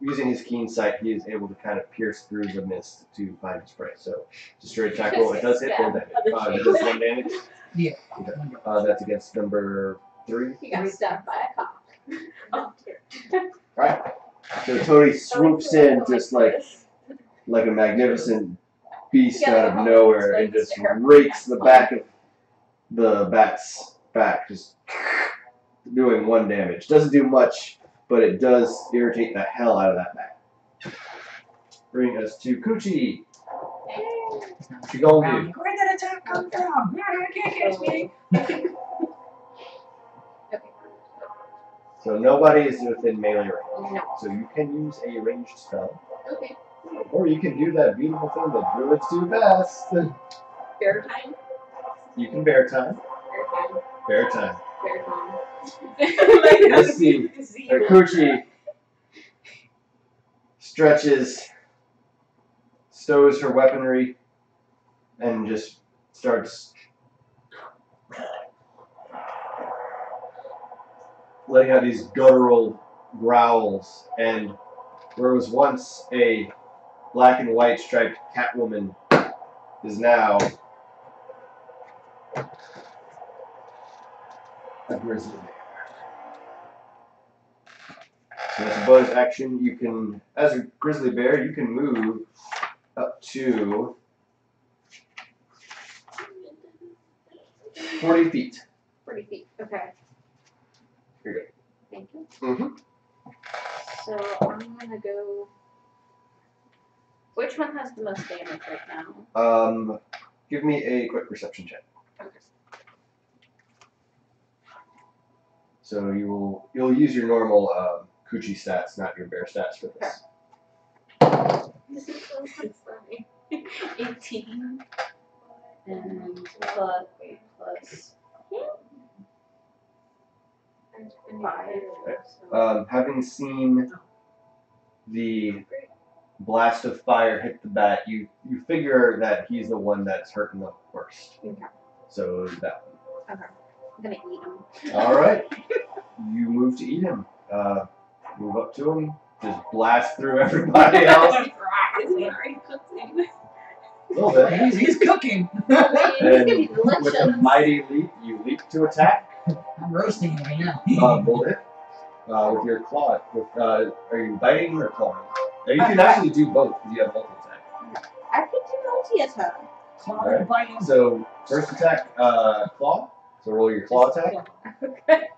Using his keen sight, he is able to kind of pierce through the mist to find his prey. So, it's a straight attack roll. It does hit. Roll damage. It does 1 damage. Yeah. Okay. That's against number 3. He got stabbed by a cop. Oh, dear. Alright. So Tony swoops in just like a magnificent beast out of nowhere and just rakes the back of the bat's back, just doing 1 damage. Doesn't do much, but it does irritate the hell out of that bat. Bring us to Coochie. What you gonna do? Where did attack come from? You can't catch me. Okay. So nobody is within melee range. No. So you can use a ranged spell. Okay. Or you can do that beautiful thing that druids do best. Bear time. You can bear time. Bear time. Bear time. Bear time. Let's see. Coochie stretches, stows her weaponry, and just starts letting out these guttural growls. And where was once a black and white striped Catwoman is now a grizzly bear. As a bonus action, you can, as a grizzly bear, you can move up to 40 feet. 40 feet. Okay. Here you Thank you. go. Mm-hmm. So I'm gonna go. Which one has the most damage right now? Give me a quick perception check. Okay. So you'll use your normal Coochie stats, not your bear stats for this. This is so funny. 18 and plus 5. Having seen the blast of fire hit the bat, you figure that he's the one that's hurting the worst. Okay. So that one. Okay. I'm gonna eat him. All right. You move to eat him. Move up to him. Just blast through everybody else. A little bit. He's cooking. It's gonna be And with a delicious. mighty leap, you leap to attack. I'm roasting him right now. Roll it. With your claw. Are you biting or clawing? Now you can actually do both because you have multi attack. I could do multi-attack. Claw biting. So first attack, claw. So roll your claw attack. Okay.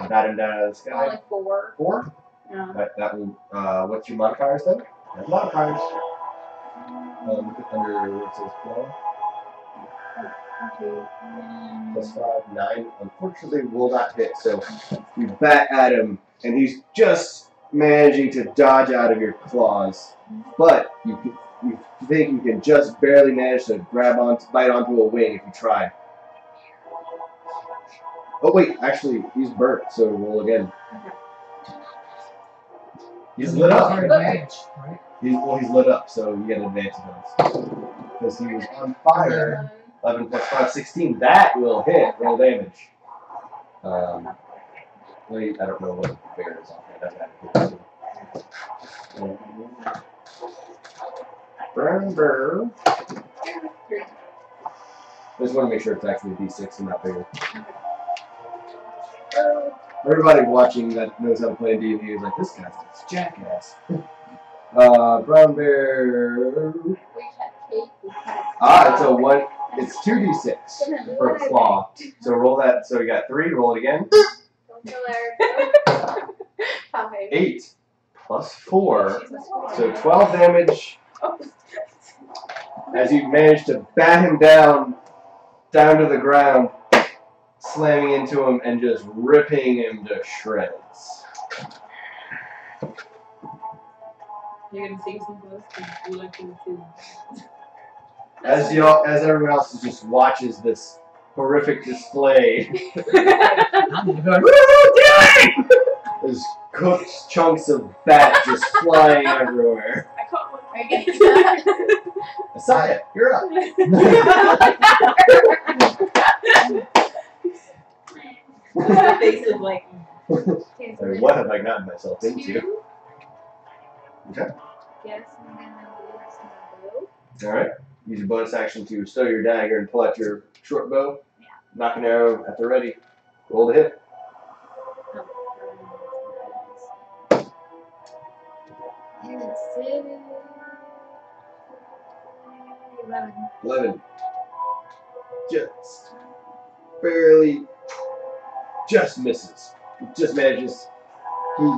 Bat him down out of the sky. Only 4. 4. Yeah. That will. What's your modifiers though? That's modifiers. Look at under where it says claw. +5, 9. Unfortunately, will not hit. So you bat at him, and he's just managing to dodge out of your claws. But you think you can just barely manage to bite onto a wing if you try. Oh wait, actually, he's burnt. So roll again. He's lit up. Advantage, right? He's lit up, so you get an advantage on this. Because he was on fire. 11 plus 5, 16. That will hit. Roll damage. Wait, I don't know what the bear is off there. That's bad. Brown bear. I just want to make sure it's actually D6 and not bigger. Everybody watching that knows how to play D&D is like, this guy's a jackass. Brown bear. It's a 1. It's 2d6 for a claw. So roll that. So you got 3. Roll it again. 8 plus 4. So 12 damage. As you manage to bat him down to the ground, slamming into him and just ripping him to shreds. You're gonna say something else because you like him too. As everyone else just watches this horrific display, I'm gonna go, what are you doing? there's cooked chunks of bat just flying everywhere. I caught one. Are you gonna do that? Asaya, you're up. The face of like. What have I gotten myself into? Okay. Yes, I'm gonna do some bow. Alright. Use your bonus action to stow your dagger and pull out your short bow. Yeah. Knock an arrow at the ready. Roll to hit. It's 11. 11. Just barely, just misses. Just manages. He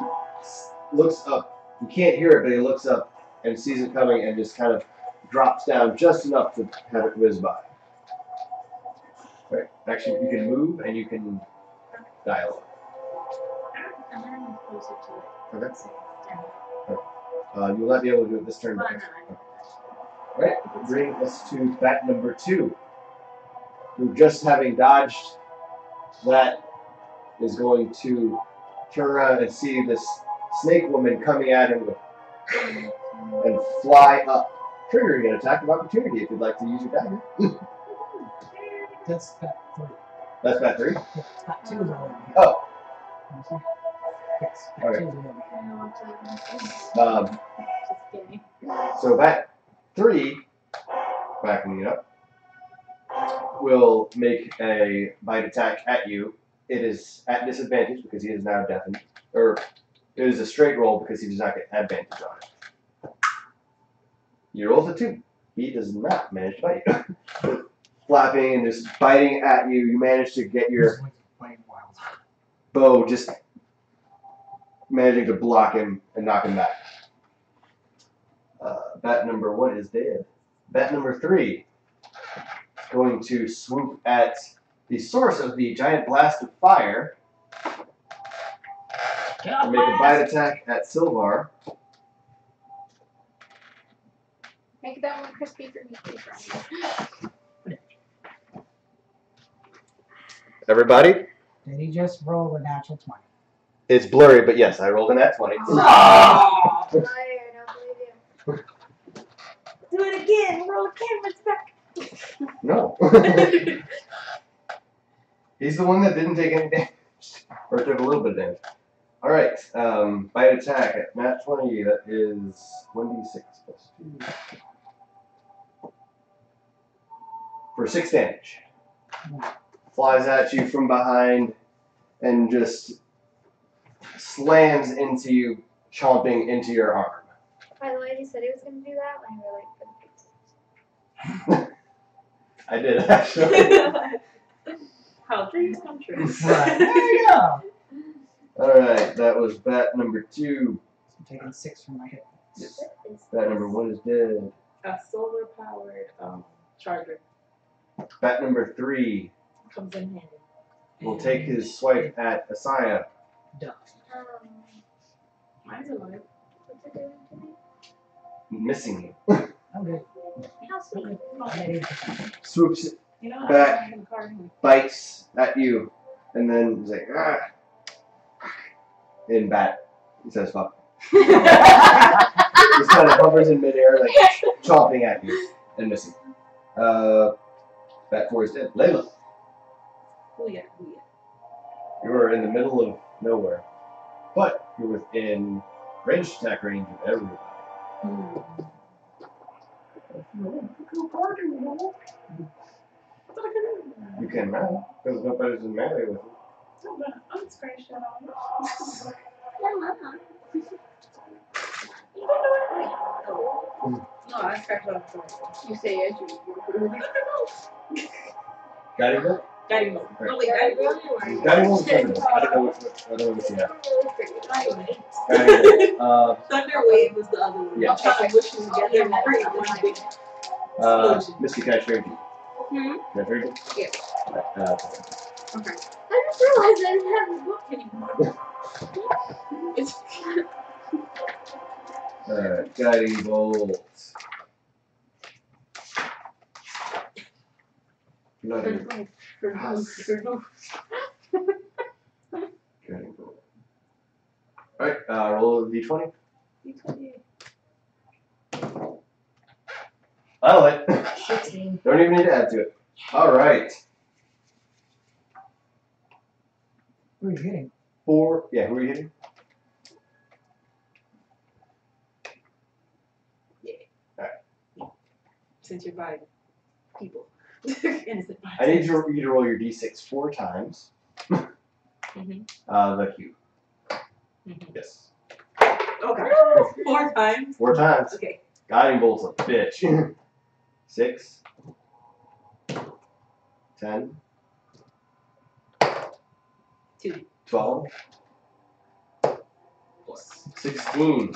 looks up. You can't hear it, but he looks up and sees it coming and just kind of drops down just enough to have it whiz by. Right. Actually, you can move and you can dial I'm running closer to it. it. Okay. You will not be able to do it this turn. Well, but Right, bring us to bat number 2, who just having dodged that is going to turn around and see this snake woman coming at him and fly up, triggering an attack of opportunity if you'd like to use your dagger. That's bat 3. That's bat 3? Yeah, bat 2 is over here. Oh, Yes, bat Okay. 2 is over here. Just kidding. so bat 3, backing it up, will make a bite attack at you. it is at disadvantage because he is now deafened. Or it is a straight roll because he does not get advantage on it. He rolls a 2. He does not manage to bite you. Flapping and just biting at you, you manage to get your bow just managing to block him and knock him back. Bat number 1 is dead. Bat number 3 is going to swoop at the source of the giant blast of fire and make a bite attack at Silvar. Make that one crispy for me, please, Ryan. Everybody? Did he just roll a natural 20? It's blurry, but yes, I rolled a nat 20. Oh. I don't believe you. Do it again. Roll the cameras back. No. He's the one that didn't take any damage. Or took a little bit of damage. Alright, bite attack at nat 20. That is 1d6 plus 2. For 6 damage. Flies at you from behind and just slams into you, chomping into your arm. By the way, he said he was going to do that when we were like, I did, actually. How dreams come true. Right. There you go. Alright, that was bat number 2. I'm taking 6 from my hit. Yes. Bat number 1 is dead. A solar powered charger Bat number 3 comes in handy. will take his swipe at Asaya, Done. Mine's alive. What's it doing to me? missing you. I'm good. How sweet. I'm at 80%. Swoops, You know, Back. I'm in the car anyway. bites at you, and then he's like, ah. In bat, he says, fuck. Just kind of hovers in midair, like chomping at you and missing. Bat 4 is dead. Layla, Oh yeah, oh yeah. you are in the middle of nowhere, but you're within ranged attack range of everybody. You can now, because nobody's in melee with you. I'm scratched out. No, I scratched out. You say as you. Got him? Guiding bolt. No, wait, guiding bolt. Guiding bolt. I don't know which you have. Guiding bolt. Thunder wave was the other one. Yeah. I'm trying to push them together and create one big explosion. Misty, can I trade you? Hmm? Can I trade you? Yeah. Okay. I just realized I didn't have the book anymore. It's Guiding bolt. Bloody guiding bolt. Alright, roll a d20. I'll it. 16. Don't even need to add to it. Alright. Who are you hitting? 4. Yeah, who are you hitting? since you're by people. Innocent by I need you to roll your d6 4 times. The cube. Yes. Okay. 4 times. 4 times. Okay. Guiding bolt's a bitch. 6. 10. 2. 12. 16.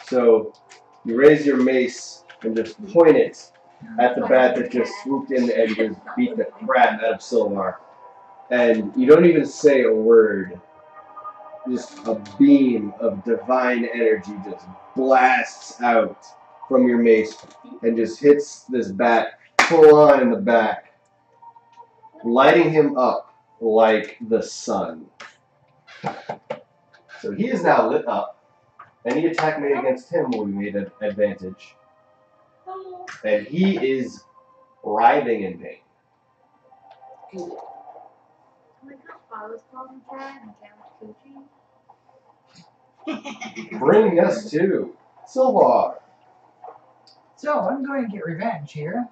So you raise your mace and just point it at the bat that just swooped in and just beat the crap out of Silvar. And you don't even say a word. Just a beam of divine energy just blasts out from your mace and just hits this bat full on in the back, lighting him up like the sun. So he is now lit up. Any attack made against him will be made at advantage. And he is writhing in pain. Like how I was calling Dad and Dad was coaching. Bringing us to Silvar. So I'm going to get revenge here.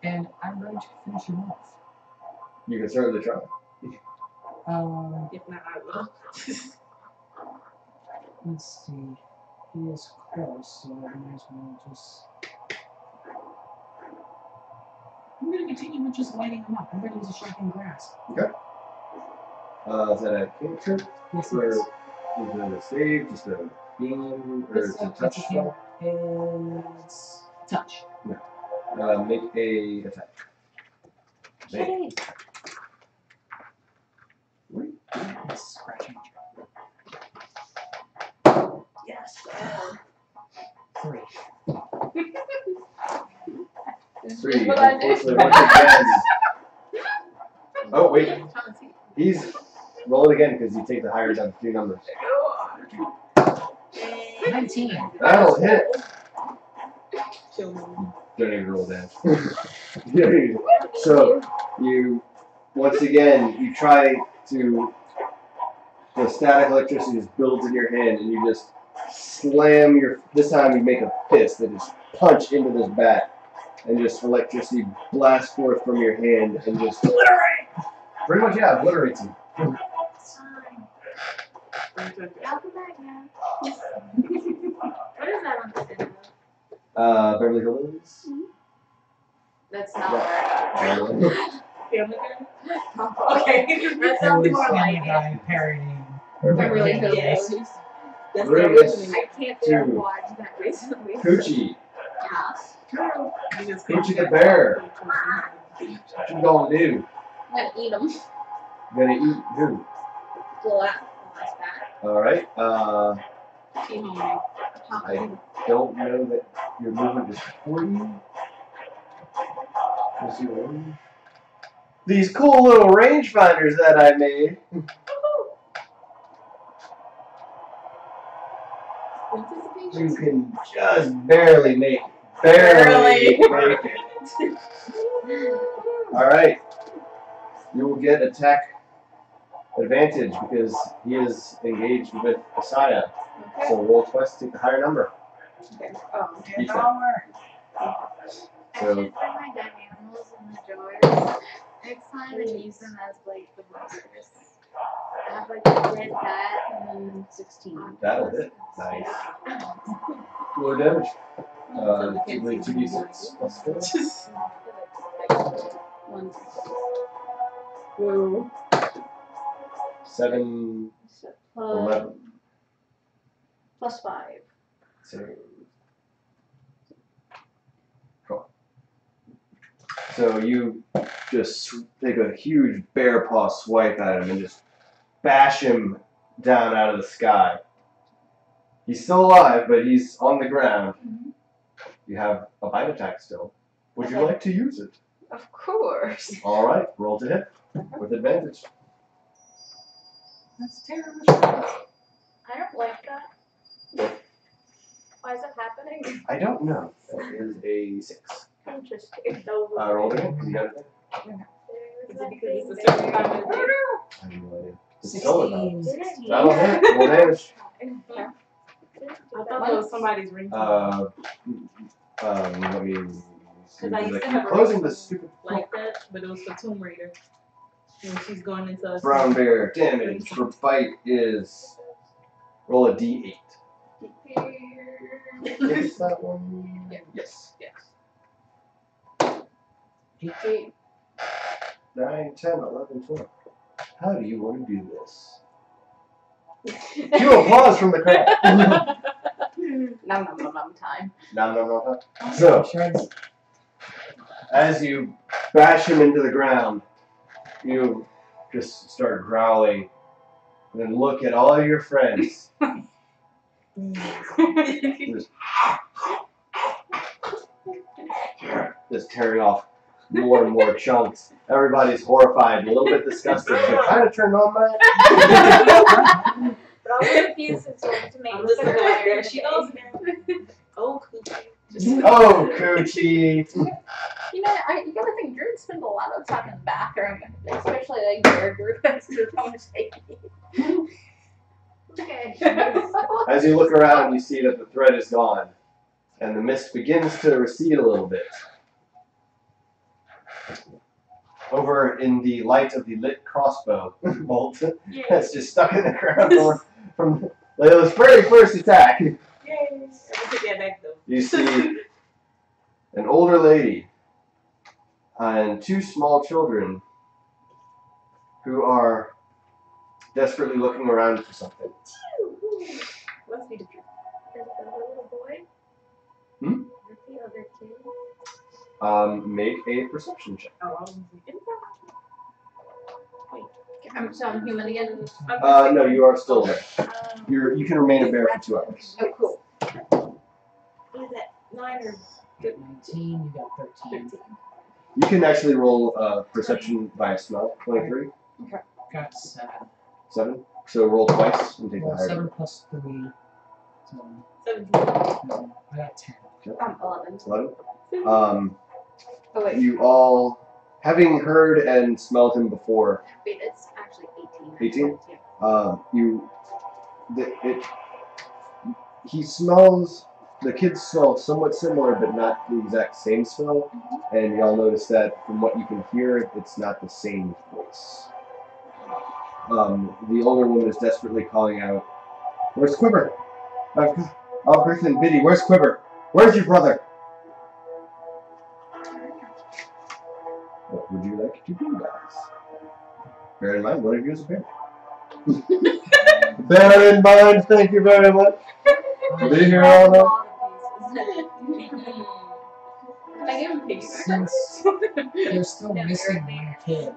and I'm going to finish him off. You can certainly try. If not, I will. Let's see. He is close, so I might as well just. I'm going to continue with just lighting him up. I'm going to use a shocking grasp. Okay. Is that a cantrip? Yes, Or it is. is it a save? Just a beam? Or is it a touch spell? It's touch. Make a attack. Make. Scratching. Yes. 3. 3. What I do. Unfortunately, once again. Oh, wait. He's. Roll it again because you take the higher down 2 numbers. 19. That'll hit. Kill me. Don't even roll damage. So, you. Once again, you try to. The static electricity just builds in your hand and you just slam your. This time you make a fist that just punch into this bat. And just electricity blasts forth from your hand and just obliterate. Pretty much, yeah, obliterates you. I'll come back now. What is that on the dinner? Beverly Hills. That's not Yeah. where Family Guy? Okay. That There sounds was more funny like it. guy parodying. Beverly Hills. Yes. That's Really? the original. I can't say I've Two. watched that recently. Coochie. You just Coochie the bear. What you gonna do? I'm gonna eat them. Gonna eat who? Last bat. Alright, T-homing. I don't know that your movement is 40. Let's see what these cool little rangefinders that I made. You can just barely make it. Barely make it. Alright. You will get attack advantage because he is engaged with Asaya. Okay. So roll twice to take the higher number. Each time. I So should put my dead animals in the drawers next time and use them as like the monsters. I have like a dead cat and then 16. that'll hit. Nice. More damage. 2d6 plus 4. 1. Whoa. 7, So, 11. plus 5. So, cool. So you just take a huge bear paw swipe at him and just bash him down out of the sky. He's still alive, but he's on the ground. You have a bite attack still. Would you like to use it? Of course. All right, roll to hit with advantage. That's terrible. I don't like that. Why is that happening? I don't know. That is a 6. Interesting. Roll to hit. You got it. Is it because it's a certain time of the day? I have no idea. It's still a 16. that'll hit. Roll damage. I thought that was somebody's ringtone. Let me. Because I used to keep have a closing the ringtone stupid like that, but it was for Tomb Raider. When she's going into a brown bear. Damage for bite is roll a d8. Is that one? Yes. 18. 9, 10, 11, 12. How do you want to do this? Cue applause from the crowd. Nom time. No. So, Shreds. as you bash him into the ground, you just start growling and then look at all of your friends. Just tearing off more and more chunks. Everybody's horrified, a little bit disgusted, but kind of turned on by it. But I'll confuse it to make I'm it just like, look there she goes again. Oh, Coochie. Oh, Coochie! You know, you gotta think, druids spend a lot of time in the bathroom, especially like their group has to conversation. Okay. As you look around, you see that the thread is gone, and the mist begins to recede a little bit. over in the light of the lit crossbow bolt that's just stuck in the ground from Layla's very first attack. Yay! I'm gonna take that back though. You see an older lady and two small children who are desperately looking around for something. Must be the truth. Is the little boy? Hmm? Is the other kid? Make a perception check. Oh, I was thinking. I'm human again. No, you are still there. Um, You can remain a bear for 2 hours. Oh, cool. What is that? 9 or 19, you got 13. 13? You can actually roll perception by smell. 23. Got 7. 7. So roll twice and take the Well, higher. 7 plus 3. So, 17. I got 10. 11. 11. Oh wait. You all, having heard and smelled him before, Wait, it's actually 18? 18. He smells, the kids smell somewhat similar, but not the exact same smell. And y'all notice that from what you can hear, it's not the same voice. The older woman is desperately calling out, "Where's Quiver? Griffin, Biddy, where's Quiver? Where's your brother?" What would you like to do, guys? Bear in mind, one of you is a bear. Bear in mind, thank you very much. Be here all night. Can I give him piggy? Since you're still missing one kid,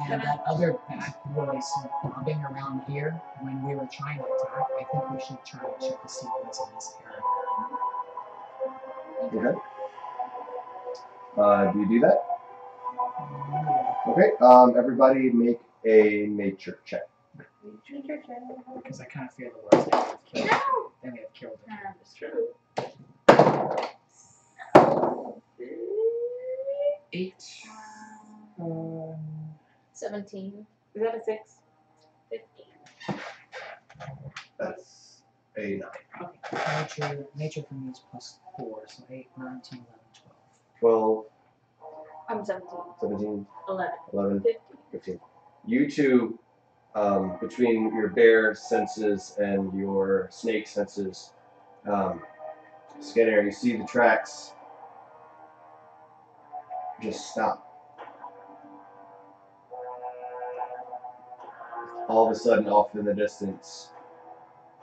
and that other bat was bobbing around here when we were trying to attack, I think we should try to check to see what's in this area. Okay. Do you do that? Okay. Everybody make a nature check. Because I kind of fear the worst. Then we have killed him. That's true. 8. 17. Is that a 6? 15. That's a 9. Nature for me is +4, so 8, 9, 10, 11, 12, I'm 17. 17, 11. 11, 15. 15. You two, between your bear senses and your snake senses, Scanner, you see the tracks just stop. All of a sudden, off in the distance,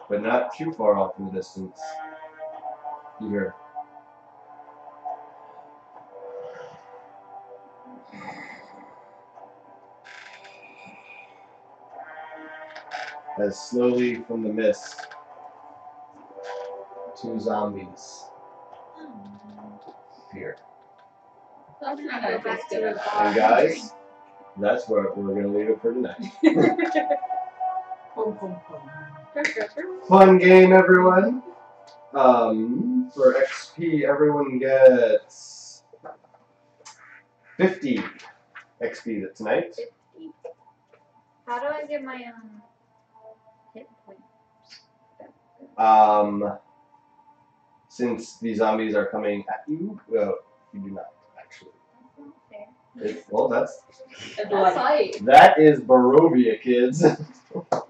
but not too far off in the distance, you hear. As slowly from the mist, 2 zombies appear. I'm gonna go back to the bar. And guys, that's where we're going to leave it for tonight. Fun game, everyone. For XP, everyone gets 50 XP tonight. 50. How do I get my hit points? Since the zombies are coming at you, well, you do not actually. Okay. Well, that's Fight. that is Barovia, kids. I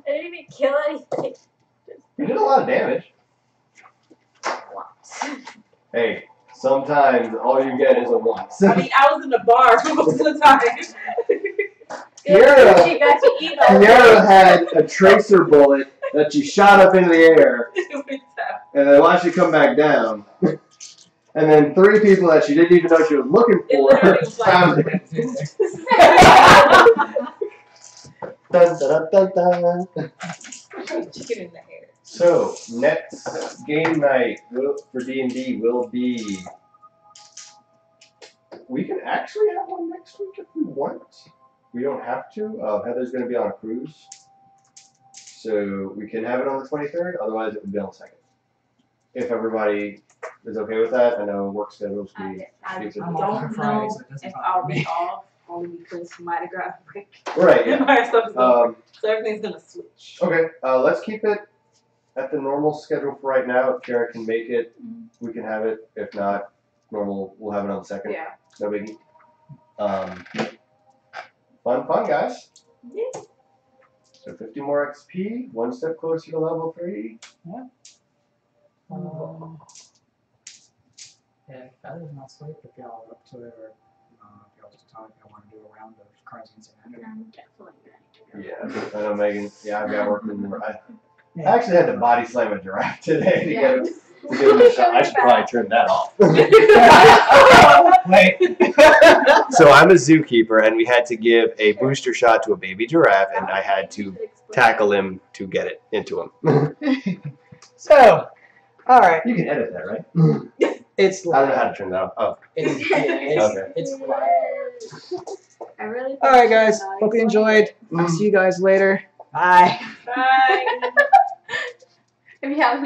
didn't even kill anything. You did a lot of damage. Hey, sometimes all you get is a once. I mean, I was in the bar most of the time. Kiara had a tracer bullet that she shot up into the air, and then watched it come back down. And then 3 people that she didn't even know she was looking for found it. Dun, dun, dun, dun, dun. Chicken in the air. So, next game night for D&D will be... We can actually have one next week if we want. We don't have to. Heather's going to be on a cruise. So we can have it on the 23rd. Otherwise, it would be on the 2nd. If everybody is okay with that. I know work schedules can be... I busy. don't know if I'll be off only because Mardi Gras break. Right, yeah. My stuff is going. So everything's going to switch. Okay, let's keep it at the normal schedule for right now. If Kara can make it, we can have it. If not, normal, we'll have it on the 2nd. Yeah. No biggie. Fun, guys. So 50 more XP, one step closer to level 3. Yeah, Feather's not asleep if y'all are up to it, or if y'all just talk, I want to do a round of cards against humanity. I'm definitely ready to go. Yeah, I know Megan. Yeah, I've got work in the I actually had to body slam a giraffe today to get him a shot. I should probably turn that off. Wait. So I'm a zookeeper, and we had to give a booster shot to a baby giraffe, and I had to tackle him to get it into him. So, all right. You can edit that, right? It's I don't know how to turn that off. Oh. It's live. I really. All right, guys. Hope you enjoyed. I'll see you guys later. Bye. Bye. If you haven't